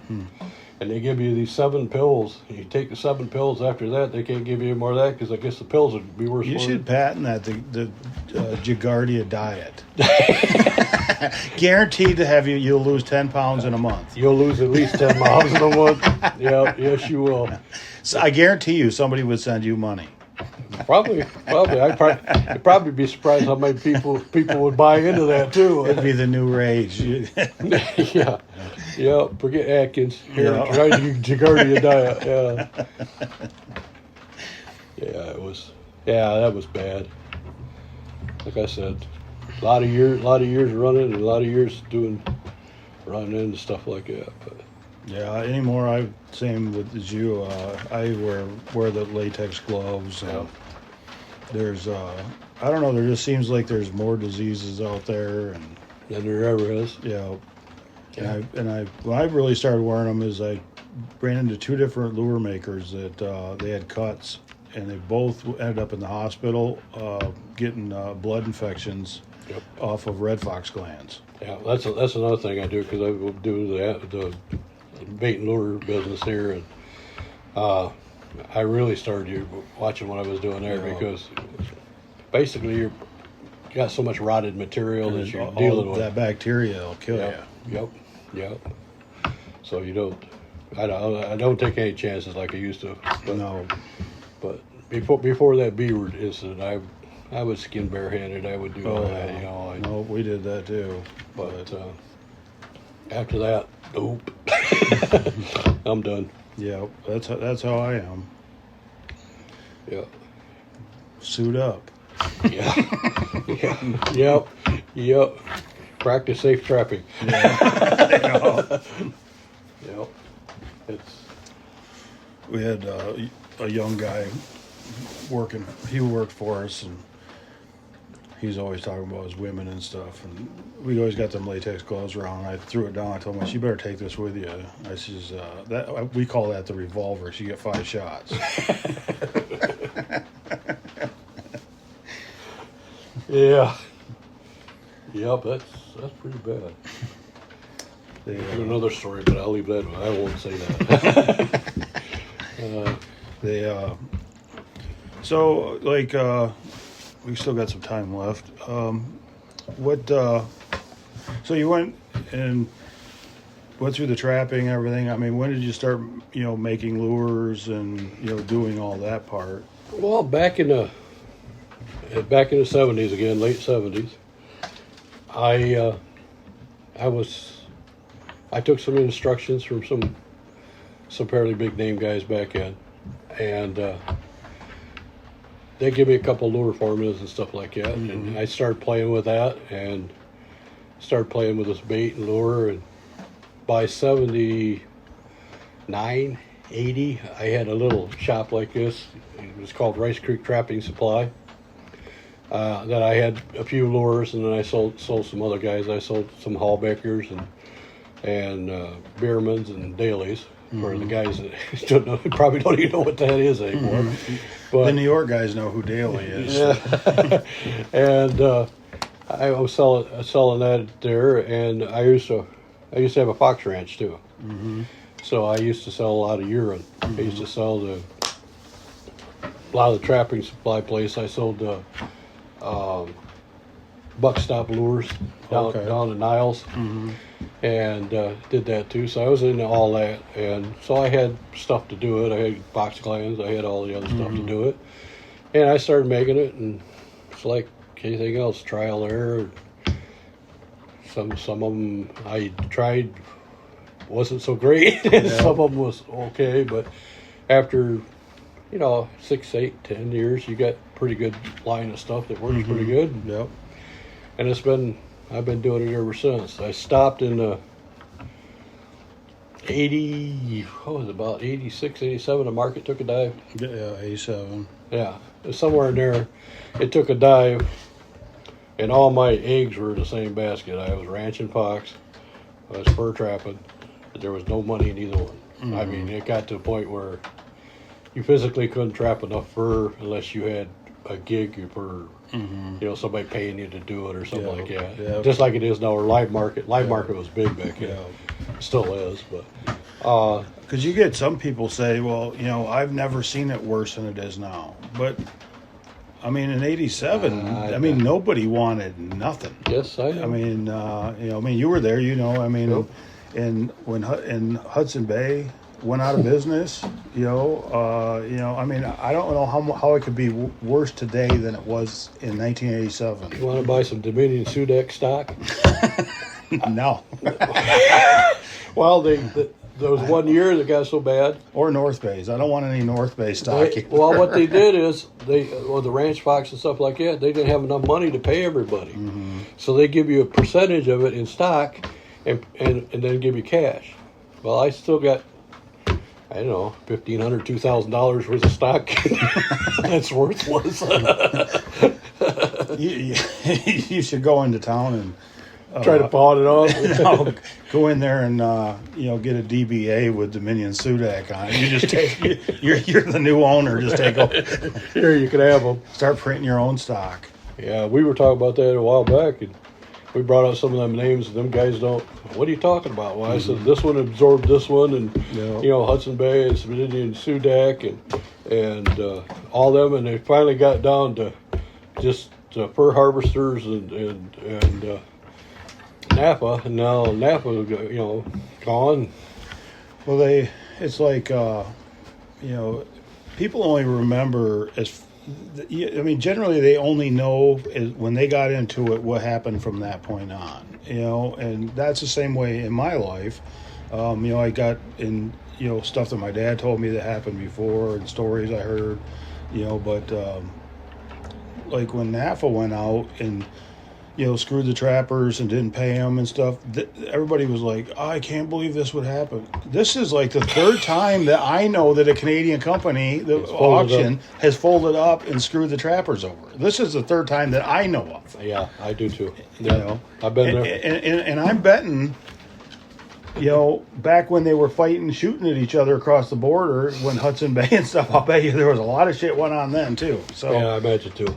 And they give you these 7 pills. You take the 7 pills. After that, they can't give you any more of that because I guess the pills would be worse. You should patent that, the Giardia diet. Guaranteed to have you'll lose 10 pounds in a month. You'll lose at least 10 pounds in a month. Yeah, yes, you will. So I guarantee you somebody would send you money. Probably. You'd probably be surprised how many people would buy into that too. It'd be the new rage. Yeah. Forget Atkins. Here, Yeah. try the Giardia diet. Yeah, it was. Yeah, that was bad. Like I said, a lot of years running, and a lot of years running into stuff like that. But Yeah, anymore. Same with as you. I wear the latex gloves. Yeah. There's I don't know. There just seems like there's more diseases out there, and than there ever is. yeah. And when I really started wearing them is I ran into two different lure makers that they had cuts, and they both ended up in the hospital getting blood infections Yep. off of red fox glands. Yeah, that's another thing I do because I will do the bait and lure business here, and I really started watching what I was doing there Yeah. because basically you got so much rotted material that you're All dealing with. that bacteria will kill you. Yep. So you don't. I don't take any chances like I used to. But, No. But before that beaver incident, I would skin barehanded. I would do all that. You know. No, we did that too. But after that, nope. I'm done. Yeah, that's how I am. Yeah. Suit up. Yeah. Yep. Practice safe trapping. Yeah. Yep. It's We had a young guy working. He worked for us, and he's always talking about his women and stuff. And we always got them latex gloves around. I threw it down. I told him, "You better take this with you." I says, "That we call that the revolver. So you get 5 shots." yeah. Yep. That's pretty bad. They, Another story, but I'll leave that. I won't say that. So, like, we still got some time left. So you went through the trapping and everything. I mean, when did you start, making lures and, doing all that part? Well, back in the 70s again, late 70s, I took some instructions from some fairly big name guys back in, and they give me a couple lure formulas and stuff like that, Mm-hmm. and I started playing with that and started playing with this bait and lure, and by 79, 80, I had a little shop like this. It was called Rice Creek Trapping Supply. That I had a few lures, and then I sold some other guys. I sold some Hallbeckers and Biermans and Dailies for the guys that probably don't even know what that is anymore. But The New York guys know who Daly is. yeah, and I was selling that there, and I used to have a fox ranch too. So I used to sell a lot of urine. I used to sell to a lot of the trapping supply place. I sold buck stop lures down at Niles, and did that too. So I was into all that, and so I had stuff to do it. I had box glands. I had all the other stuff to do it, and I started making it. And it's like anything else, trial error. Some of them I tried wasn't so great, and some of them was okay. But after 6, 8, 10 years, you got pretty good line of stuff that works pretty good. Yep. And I've been doing it ever since. I stopped in about 86, 87, the market took a dive. Yeah, 87. Yeah, somewhere in there, it took a dive, and all my eggs were in the same basket. I was ranching fox, I was fur trapping, but there was no money in either one. I mean, it got to a point where you physically couldn't trap enough fur unless you had a gig for somebody paying you to do it or something like that. Yeah. Just like it is now. Or live market was big back then. Still is, but Because you get some people say, well, I've never seen it worse than it is now. But, I mean, in 87, nobody wanted nothing. yes, I know. I mean, you were there, in Hudson Bay, went out of business. I mean, I don't know how it could be worse today than it was in 1987. You want to buy some Dominion Sudeck stock? No. Well, there was one year that got so bad. Or North Bay's. I don't want any North Bay stock. Well, what they did is the ranch fox and stuff like that, they didn't have enough money to pay everybody, so they give you a percentage of it in stock, and then give you cash. Well, I still got, I don't know, $1,500, $2,000 worth of stock. That's worthless. You should go into town and try to pawn it off. No, go in there and get a DBA with Dominion Sudeck on it. You just take you're the new owner. Just take over. Here, you can have them. Start printing your own stock. Yeah, we were talking about that a while back, and we brought out some of them names, and them guys don't. What are you talking about? Well, I said this one absorbed this one, and Hudson Bay and Dominion Sudeck and all them, and they finally got down to just fur harvesters and Napa, and now Napa, gone. Well, it's like, people only remember generally they only know when they got into it what happened from that point on, and that's the same way in my life. I got in, stuff that my dad told me that happened before and stories I heard, but like when NAFA went out and screwed the trappers and didn't pay them and stuff, everybody was like, oh, I can't believe this would happen. This is like the third time that I know that a Canadian company, the auction, has folded up and screwed the trappers over. This is the third time that I know of. Yeah, I do too. Yeah, I've been there. And I'm betting, back when they were fighting, shooting at each other across the border, when Hudson Bay and stuff, I'll bet you there was a lot of shit went on then too. So yeah, I bet you too.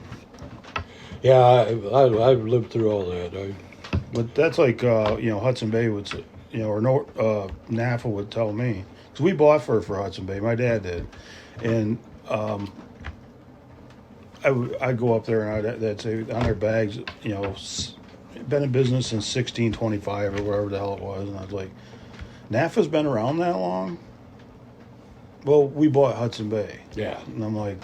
Yeah, I've lived through all that. But that's like, Hudson Bay would say, or NAFA would tell me. Because we bought fur for Hudson Bay. My dad did. And I'd go up there and they'd say on their bags, been in business since 1625 or whatever the hell it was. And I was like, NAFA's been around that long? Well, we bought Hudson Bay. Yeah. And I'm like,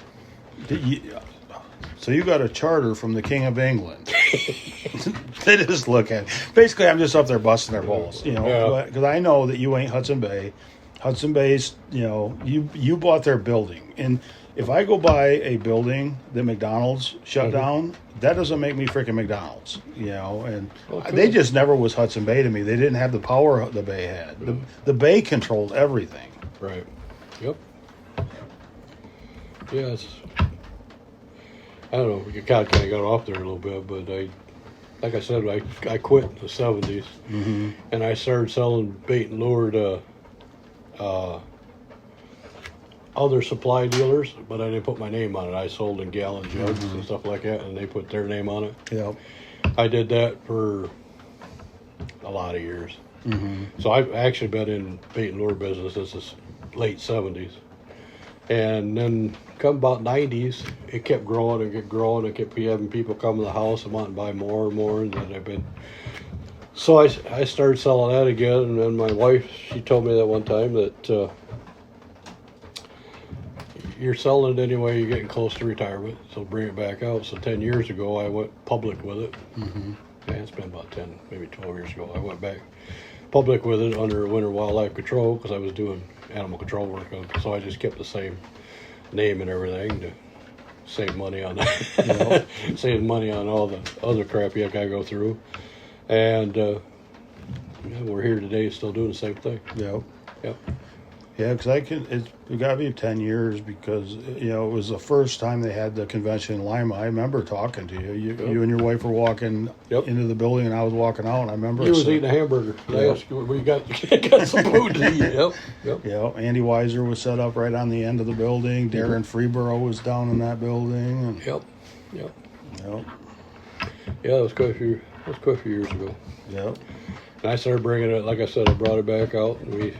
so you got a charter from the King of England. They just look at it. Basically, I'm just up there busting their balls, because I know that you ain't Hudson Bay. Hudson Bay's, you bought their building. And if I go buy a building that McDonald's shut down, that doesn't make me freaking McDonald's, and they just never was Hudson Bay to me. They didn't have the power the Bay had. The Bay controlled everything. Right. Yep. Yes. I don't know. We kind of got off there a little bit, but like I said, I quit in the 70s, and I started selling bait and lure to other supply dealers, but I didn't put my name on it. I sold in gallon jugs and stuff like that, and they put their name on it. Yeah. I did that for a lot of years. So I've actually been in bait and lure business since the late 70s. And then come about 90s, it kept growing and kept having people come to the house and wanting to buy more and more. And then so I started selling that again. And then my wife, she told me that one time that you're selling it anyway, you're getting close to retirement, so bring it back out. So 10 years ago, I went public with it. Yeah, it's been about 10, maybe 12 years ago. I went back public with it under Winter Wildlife Control because I was doing animal control work. So I just kept the same name and everything to save money on that. Save money on all the other crap you got to go through. And we're here today still doing the same thing. Yep. Yep. Yeah, because it's got to be 10 years because, it was the first time they had the convention in Lima. I remember talking to you. You and your wife were walking into the building and I was walking out, and I remember... You was eating a hamburger. I asked you, we got some food to eat. Yep. Yeah, Andy Weiser was set up right on the end of the building. Darren Freeborough was down in that building. And, Yep. Yep. Yeah, that was quite a few years ago. Yep. And I started bringing it, like I said, I brought it back out, and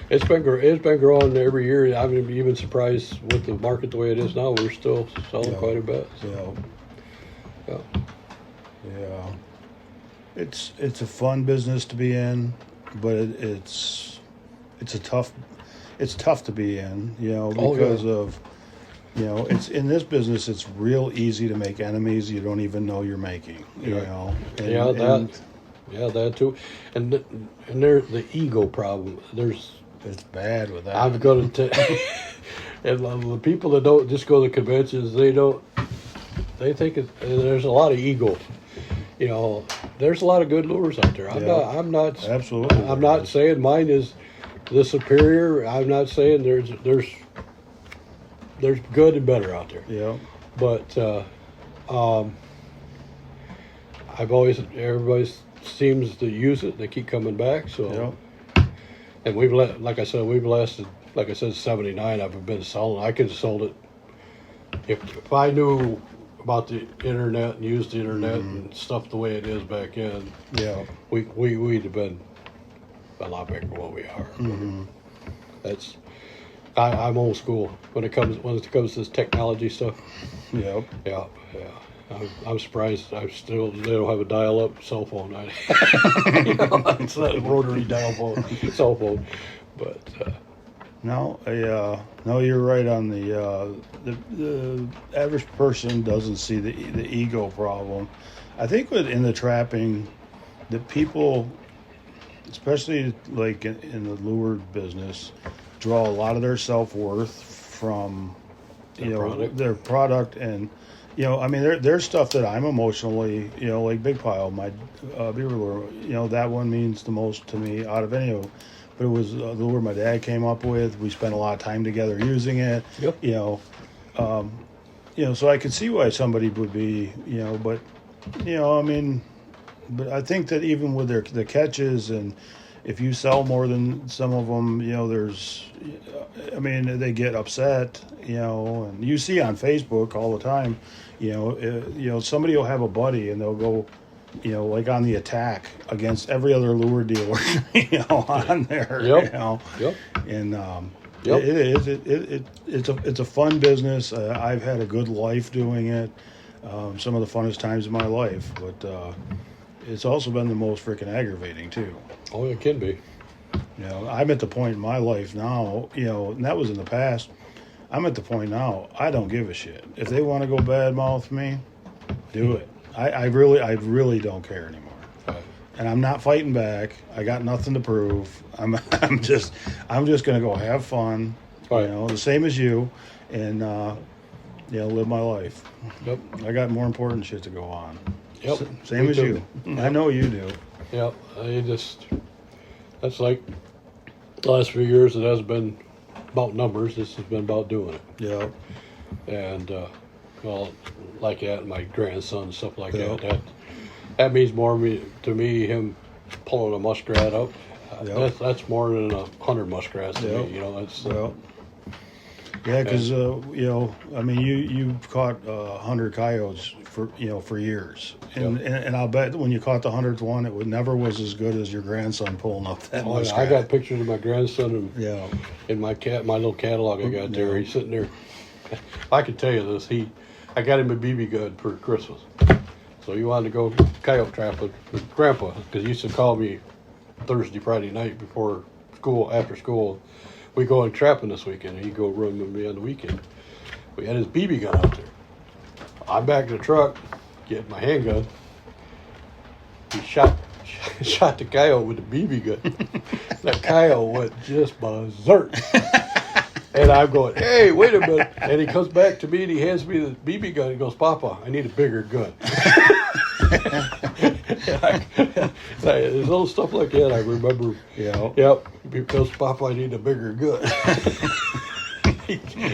it's been growing every year. I'm even surprised with the market the way it is now. We're still selling quite a bit. So. Yeah. It's a fun business to be in, but it's it's tough to be in, Oh, because yeah. of, it's in this business. It's real easy to make enemies you don't even know you're making. Yeah. And, Yeah, that. and Yeah, that too, and there's the ego problem. it's bad with that. I've got to, and the people that don't just go to conventions, they think there's a lot of ego. There's a lot of good lures out there. I'm not Absolutely. I'm not saying mine is the superior. I'm not saying there's good and better out there. Yeah. But everybody seems to use it. They keep coming back. So, and like I said, like I said, 79. I've been selling. I could have sold it if I knew about the internet and used the internet and stuff the way it is back then. Yeah. We'd have been a lot bigger than what we are. That's I'm old school when it comes to this technology stuff. Yep. Yeah. I'm surprised they don't have a dial-up cell phone. It's not a rotary cell phone, but No, you're right on the average person doesn't see the ego problem. I think in the trapping, the people, especially like in the lure business, draw a lot of their self-worth from their product. And there's stuff that I'm emotionally, like Big Pile, my beaver lure, that one means the most to me out of any of them. But it was the lure my dad came up with. We spent a lot of time together using it. Yep. So I could see why somebody would be, but but I think that even with the catches, and if you sell more than some of them, they get upset, and you see on Facebook all the time, somebody will have a buddy and they'll go, like on the attack against every other lure dealer, on there, Yep. and Yep. it's a fun business. I've had a good life doing it, some of the funnest times of my life, but it's also been the most freaking aggravating too. Oh, it can be. I'm at the point in my life now, and that was in the past. I'm at the point now, I don't give a shit. If they want to go badmouth me, do it. I really don't care anymore. Right. And I'm not fighting back. I got nothing to prove. I'm just gonna go have fun, Right. The same as you, and live my life. Yep. I got more important shit to go on. Yep. Same Me as too. you. I know you do. Yep. That's like the last few years. It hasn't been about numbers. This has been about doing it. Yeah. And like that, my grandson, stuff like Yeah. that means more to me. Him pulling a muskrat up, Yeah. that's more than 100 muskrats to me. That's Yeah, because you caught 100 coyotes for years, and I'll bet when you caught the 100th one, it never was as good as your grandson pulling up that muskrat. I got pictures of my grandson Yeah. in my little catalog I got there. He's sitting there. I can tell you this. I got him a BB gun for Christmas. So he wanted to go coyote trapping with Grandpa, because he used to call me Thursday, Friday night before school, after school. We go and trapping this weekend, and he'd go run with me on the weekend. We had his BB gun out there. I'm back in the truck, getting my handgun. He shot the coyote with the BB gun. That coyote went just berserk. And I'm going, hey, wait a minute. And he comes back to me and he hands me the BB gun. He goes, Papa, I need a bigger gun. There's little stuff like that I remember. Yeah. Yep. Because Papa, I need a bigger gun.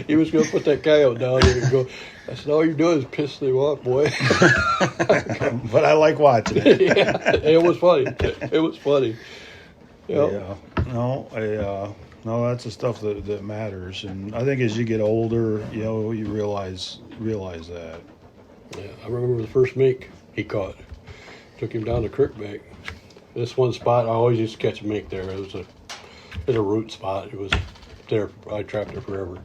He was going to put that coyote down there and go, I said, all you're doing is pissing him off, boy. But I like watching it. Yeah, it was funny. It was funny. Yep. Yeah. No, that's the stuff that matters. And I think as you get older, you realize that. Yeah, I remember the first mink he caught. Took him down the creek bank. This one spot, I always used to catch a mink there. It was a root spot. It was there. I trapped it forever.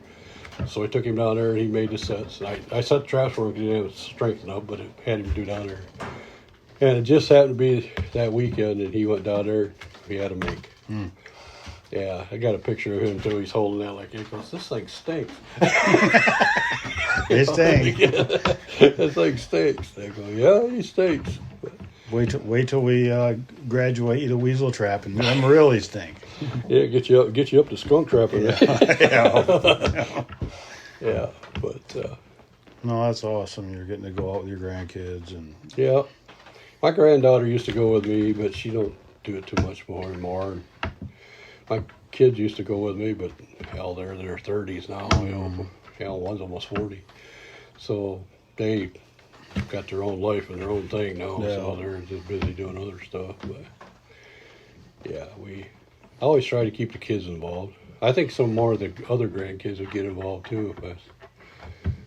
So I took him down there and he made the sets. I set traps for him because he didn't have strength enough, but it had him do down there. And it just happened to be that weekend, and he went down there. He had a mink. Yeah, I got a picture of him too. He's holding that like, he goes, this thing stinks. They stink. This thing stinks. They go, yeah, he stinks. Wait till we graduate you to weasel trap, and them really stink. Yeah, get you up to skunk trapping. Yeah. Yeah, but No, that's awesome. You're getting to go out with your grandkids, and yeah, my granddaughter used to go with me, but she don't do it too much more anymore. And my kids used to go with me, but hell, they're in their 30s now. You know, one's almost 40, so they got their own life and their own thing now. Yeah. So they're just busy doing other stuff. But yeah, I always try to keep the kids involved. I think some more of the other grandkids would get involved too if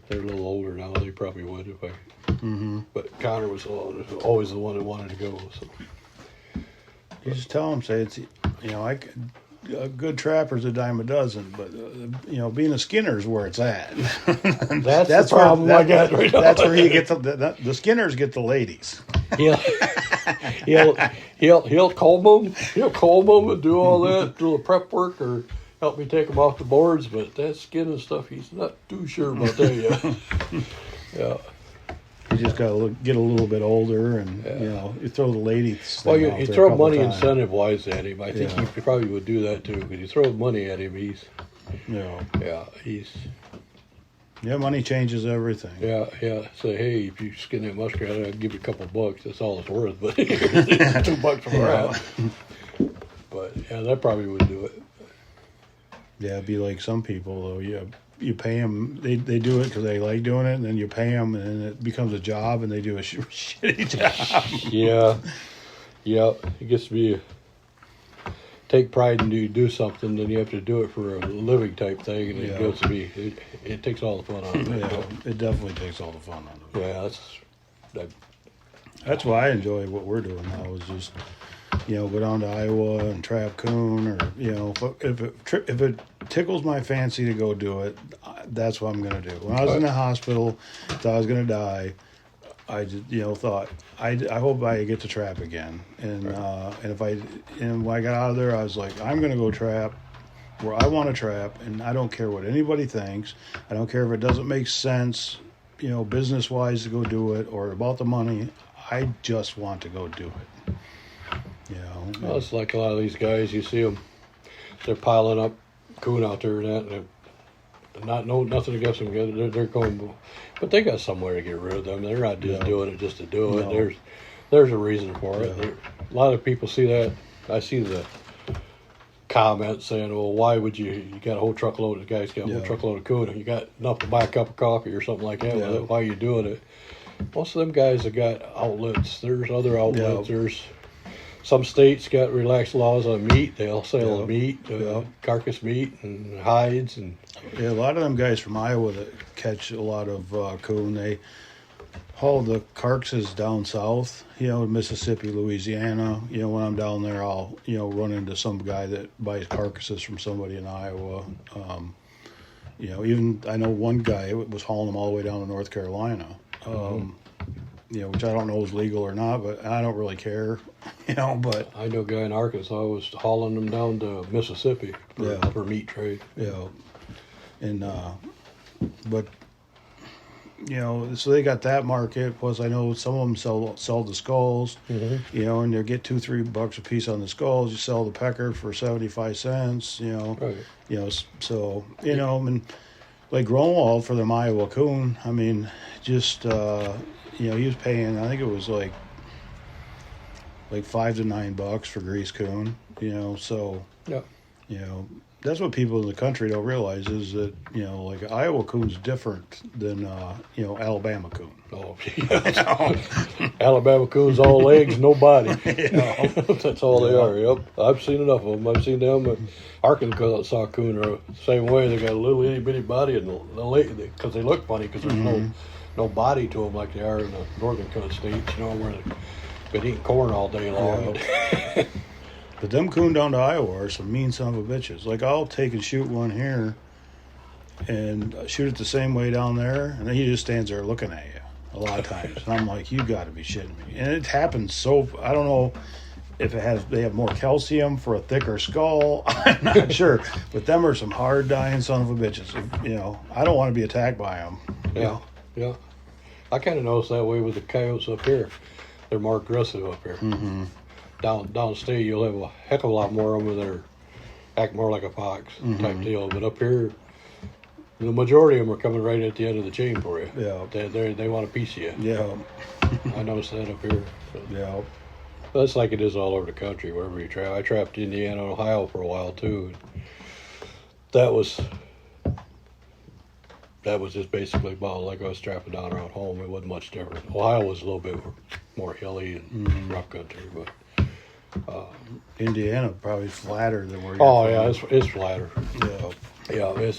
they're a little older now. They probably would if I. mm-hmm. But Connor was always the one that wanted to go. So You just tell them, say it's, a good trapper's a dime a dozen, but being a Skinner's where it's at. that's the problem I got right now. That's where you get the Skinners get the ladies. He'll comb them. He'll comb them and do all that, do the prep work, or help me take them off the boards. But that skin and stuff, he's not too sure about that yet. Yeah. You just got to get a little bit older, and you throw the ladies. Well, you throw money incentive wise at him. I think he probably would do that too. Because you throw money at him, he's money changes everything. Yeah. Say, hey, if you skin that muskrat, I'll give you a couple bucks. That's all it's worth. But it's $2 for a rat. But yeah, that probably would do it. Yeah, it'd be like some people though. You pay them. They do it because they like doing it, and then you pay them, and it becomes a job, and they do a shitty job. Yeah. It gets to be take pride in do something, then you have to do it for a living type thing, and it gets to be it takes all the fun out of it. Yeah, it definitely takes all the fun out of it. Yeah, that's why I enjoy what we're doing now. Is just go down to Iowa and trap coon, or if it tickles my fancy to go do it, that's what I'm gonna do. When I was in the hospital, thought I was gonna die, I just thought I hope I get to trap again, and when I got out of there, I was like, I'm gonna go trap where I want to trap, and I don't care what anybody thinks. I don't care if it doesn't make sense, business wise to go do it, or about the money. I just want to go do it. Well, it's like a lot of these guys. You see them; they're piling up coon out there and that. Nothing against them. They're going, but they got somewhere to get rid of them. They're not just doing it just to do it. There's a reason for it. A lot of people see that. I see the comments saying, "Well, why would you got a whole truckload of guys got a whole truckload of coon? You got enough to buy a cup of coffee or something like that. Yeah. Why are you doing it?" Most of them guys have got outlets. There's other outlets. There's some states got relaxed laws on meat. They'll sell meat, carcass meat, and hides. And a lot of them guys from Iowa that catch a lot of coon, they haul the carcasses down south, Mississippi, Louisiana. When I'm down there, I'll, run into some guy that buys carcasses from somebody in Iowa. Even I know one guy was hauling them all the way down to North Carolina. Which I don't know is legal or not, but I don't really care, but I know a guy in Arkansas was hauling them down to Mississippi for meat trade. And but so they got that market. Plus, I know some of them sell the skulls, and they get $2-3 a piece on the skulls. You sell the pecker for 75 cents, Right. So and like Grunwald for the Iowa coon. I mean, just he was paying. I think it was like $5 to $9 for grease coon. So that's what people in the country don't realize is that like Iowa coon's different than Alabama coon. Oh, Alabama coons all legs, no body. That's all they are. Yep, I've seen enough of them. I've seen them. Arkansas coon are the same way. They got a little itty bitty body, and because they look funny because there's no body to them like they are in the northern kind of states. Where they've been eating corn all day long. Yeah. But them coon down to Iowa are some mean son of a bitches. Like, I'll take and shoot one here and shoot it the same way down there, and then he just stands there looking at you a lot of times. And I'm like, you got to be shitting me. And it happens I don't know, if they have more calcium for a thicker skull. I'm not sure, but them are some hard dying son of a bitches. You know, I don't want to be attacked by them. Yeah, yeah. I kind of noticed that way with the coyotes up here. They're more aggressive up here. Mm-hmm. Downstate, you'll have a heck of a lot more of them that act more like a fox type deal. But up here, the majority of them are coming right at the end of the chain for you. Yeah. They want a piece of you. Yeah. I noticed that up here. So. Yeah. That's like it is all over the country, wherever you trap. I trapped Indiana and Ohio for a while too. That was just basically about like I was trapping down around home. It wasn't much different. Ohio was a little bit more hilly and rough country, but Indiana probably flatter than where you're oh from. yeah, it's flatter. Yeah. Yeah,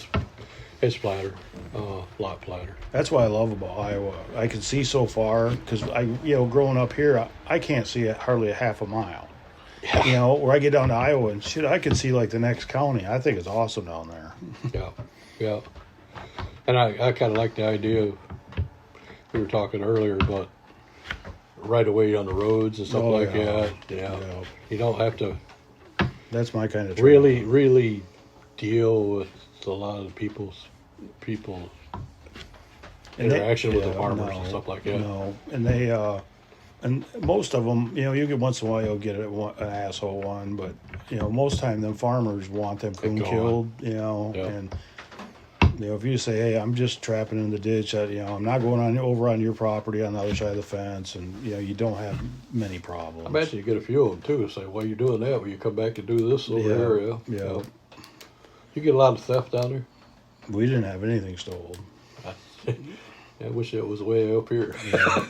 it's flatter, a lot flatter. That's what I love about Iowa. I can see so far because growing up here, I can't see hardly a half a mile. Yeah. You know, where I get down to Iowa and shit, I can see like the next county. I think it's awesome down there. Yeah, yeah. And I kind of like the idea we were talking earlier about right away on the roads and stuff like that. Yeah. You don't have to That's my kind of trip. really deal with a lot of people's interaction with the farmers and stuff like that. No, and they and most of them, you get once in a while you'll get an asshole one, but most time them farmers want them coon killed, and if you say, hey, I'm just trapping in the ditch, I'm not going over on your property on the other side of the fence, and you don't have many problems. I imagine you get a few of them too. Say, why are you doing that? Well, you come back and do this over here. Yeah. You get a lot of theft down there. We didn't have anything stolen. I wish that was the way up here. Yeah.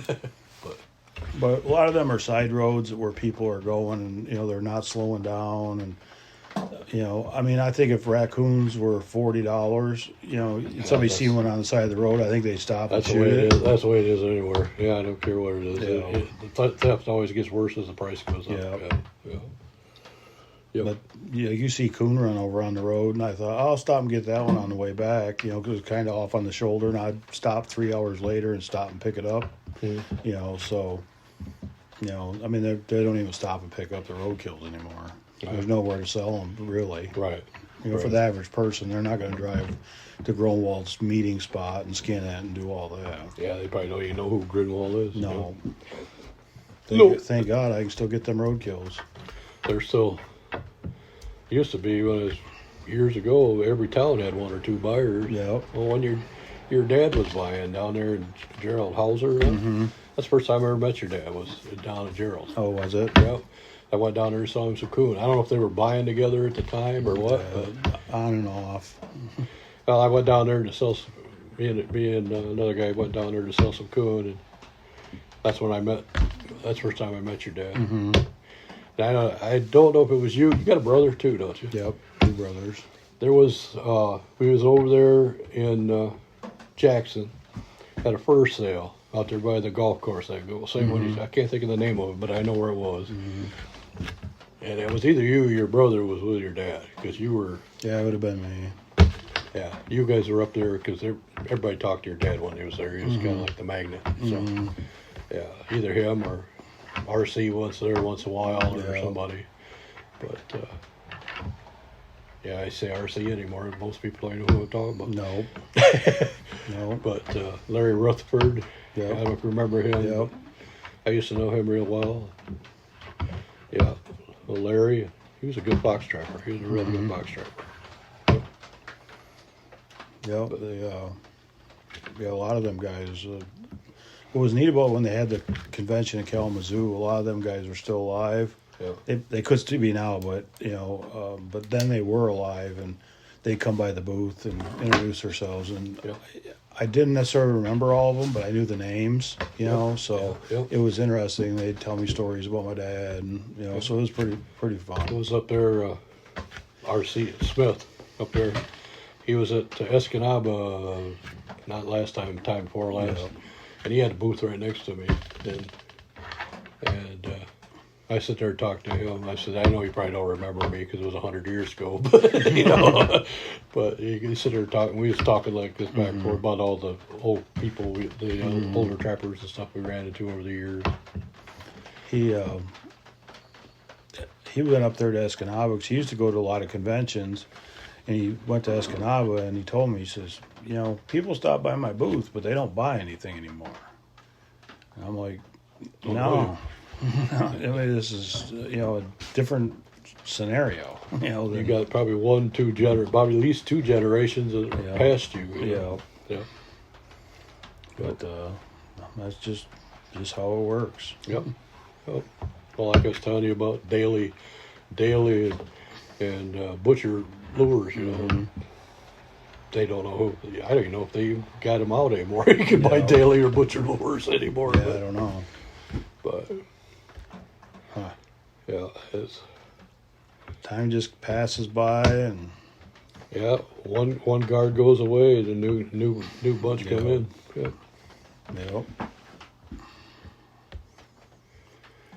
But a lot of them are side roads where people are going, and they're not slowing down, and I think if raccoons were $40, somebody see one on the side of the road, I think they stop and That's the shoot way it it. is. That's the way it is anywhere. Yeah, I don't care what it is. Yeah. The theft always gets worse as the price goes up. Yeah. Yep. But you see coon run over on the road, and I thought, I'll stop and get that one on the way back, because it was kind of off on the shoulder, and I'd stop 3 hours later and stop and pick it up. So, they don't even stop and pick up the roadkills anymore. Right. There's nowhere to sell them, really. Right. For the average person, they're not going to drive to Gronwald's meeting spot and skin it and do all that. Yeah, they probably don't even know who Grinwald is. No. Thank God I can still get them roadkills. They're still... Used to be when it was years ago, every town had one or two buyers. Yeah. Well, when your dad was buying down there in Gerald Hauser, that's the first time I ever met your dad was down at Gerald's. Oh, was it? Yep. I went down there and saw him some coon. I don't know if they were buying together at the time or what, but on and off. well, I went down there to sell some. Me and another guy went down there to sell some coon, and that's when I met. That's the first time I met your dad. Mm-hmm. I don't know if it was you. You got a brother too, don't you? Yep, 2 brothers. There was we was over there in Jackson at a fur sale out there by the golf course. Same one. I can't think of the name of it, but I know where it was. Mm-hmm. And it was either you or your brother was with your dad, because you were. Yeah, it would have been me. Yeah, you guys were up there because everybody talked to your dad when he was there. He was kind of like the magnet. So yeah, either him or RC once in a while or somebody. But yeah, I say RC anymore. Most people don't know who I'm talking about. No. No. But Larry Rutherford, I Yep. don't know if you remember him. Yep. I used to know him real well. Yeah, well, Larry, he was a good box trapper. He was a real good box trapper. Yep. A lot of them guys. What was neat about when they had the convention in Kalamazoo, a lot of them guys were still alive. Yeah. They could still be now, but but then they were alive, and they'd come by the booth and introduce themselves. And I didn't necessarily remember all of them, but I knew the names. So it was interesting. They'd tell me stories about my dad, and so it was pretty fun. It was up there, R.C. Smith up there. He was at Escanaba, not last time before last. Yeah. And he had a booth right next to me. And I sit there and talk to him. I said, I know you probably don't remember me because it was 100 years ago. But, but he sit there talking. We was talking like this back and forth about all the old people, the older trappers and stuff we ran into over the years. he went up there to Escanaba because he used to go to a lot of conventions, and he went to Escanaba and he told me, he says, you know, people stop by my booth, but they don't buy anything anymore. And I'm like, no. I mean, this is, you know, a different scenario. You know, You got probably probably at least 2 generations that are past you. Yeah. But that's just how it works. Yep. Well, like I was telling you about daily and butcher lures, you know. Mm-hmm. They don't know I don't even know if they got them out anymore. You can buy daily or butcher lures anymore. Yeah, I don't know. But yeah, it's time just passes by, and one guard goes away, the new bunch come in. Yeah. yep.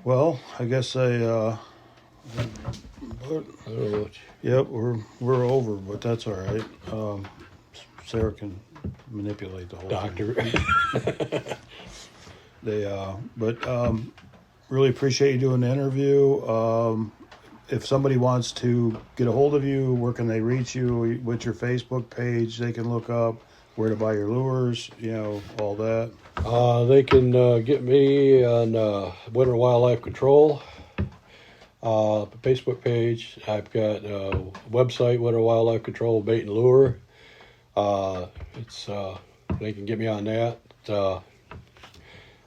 Well, I guess but, I don't know what yep, we're over, but that's all right. Sarah can manipulate the whole doctor. thing. Really appreciate you doing the interview. If somebody wants to get a hold of you, where can they reach you? What's your Facebook page? They can look up where to buy your lures, you know, all that. They can get me on Winter Wildlife Control Facebook page. I've got a website, Winter Wildlife Control Bait and Lure. It's they can get me on that.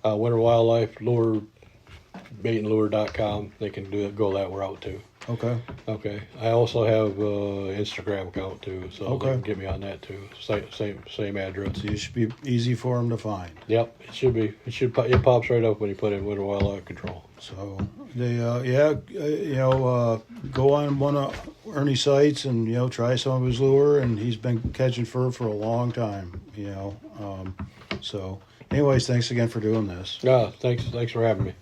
Winter Wildlife Lure baitandlure.com. They can go that route too. Okay. Okay. I also have Instagram account too, so they Okay. can get me on that too. Same address. So you should be easy for them to find. Yep, it should be. It pops right up when you put in Winter Wildlife Control. So they, go on one of Ernie's sites and, you know, try some of his lure, and he's been catching fur for a long time, you know. So anyways, thanks again for doing this. Yeah, thanks for having me.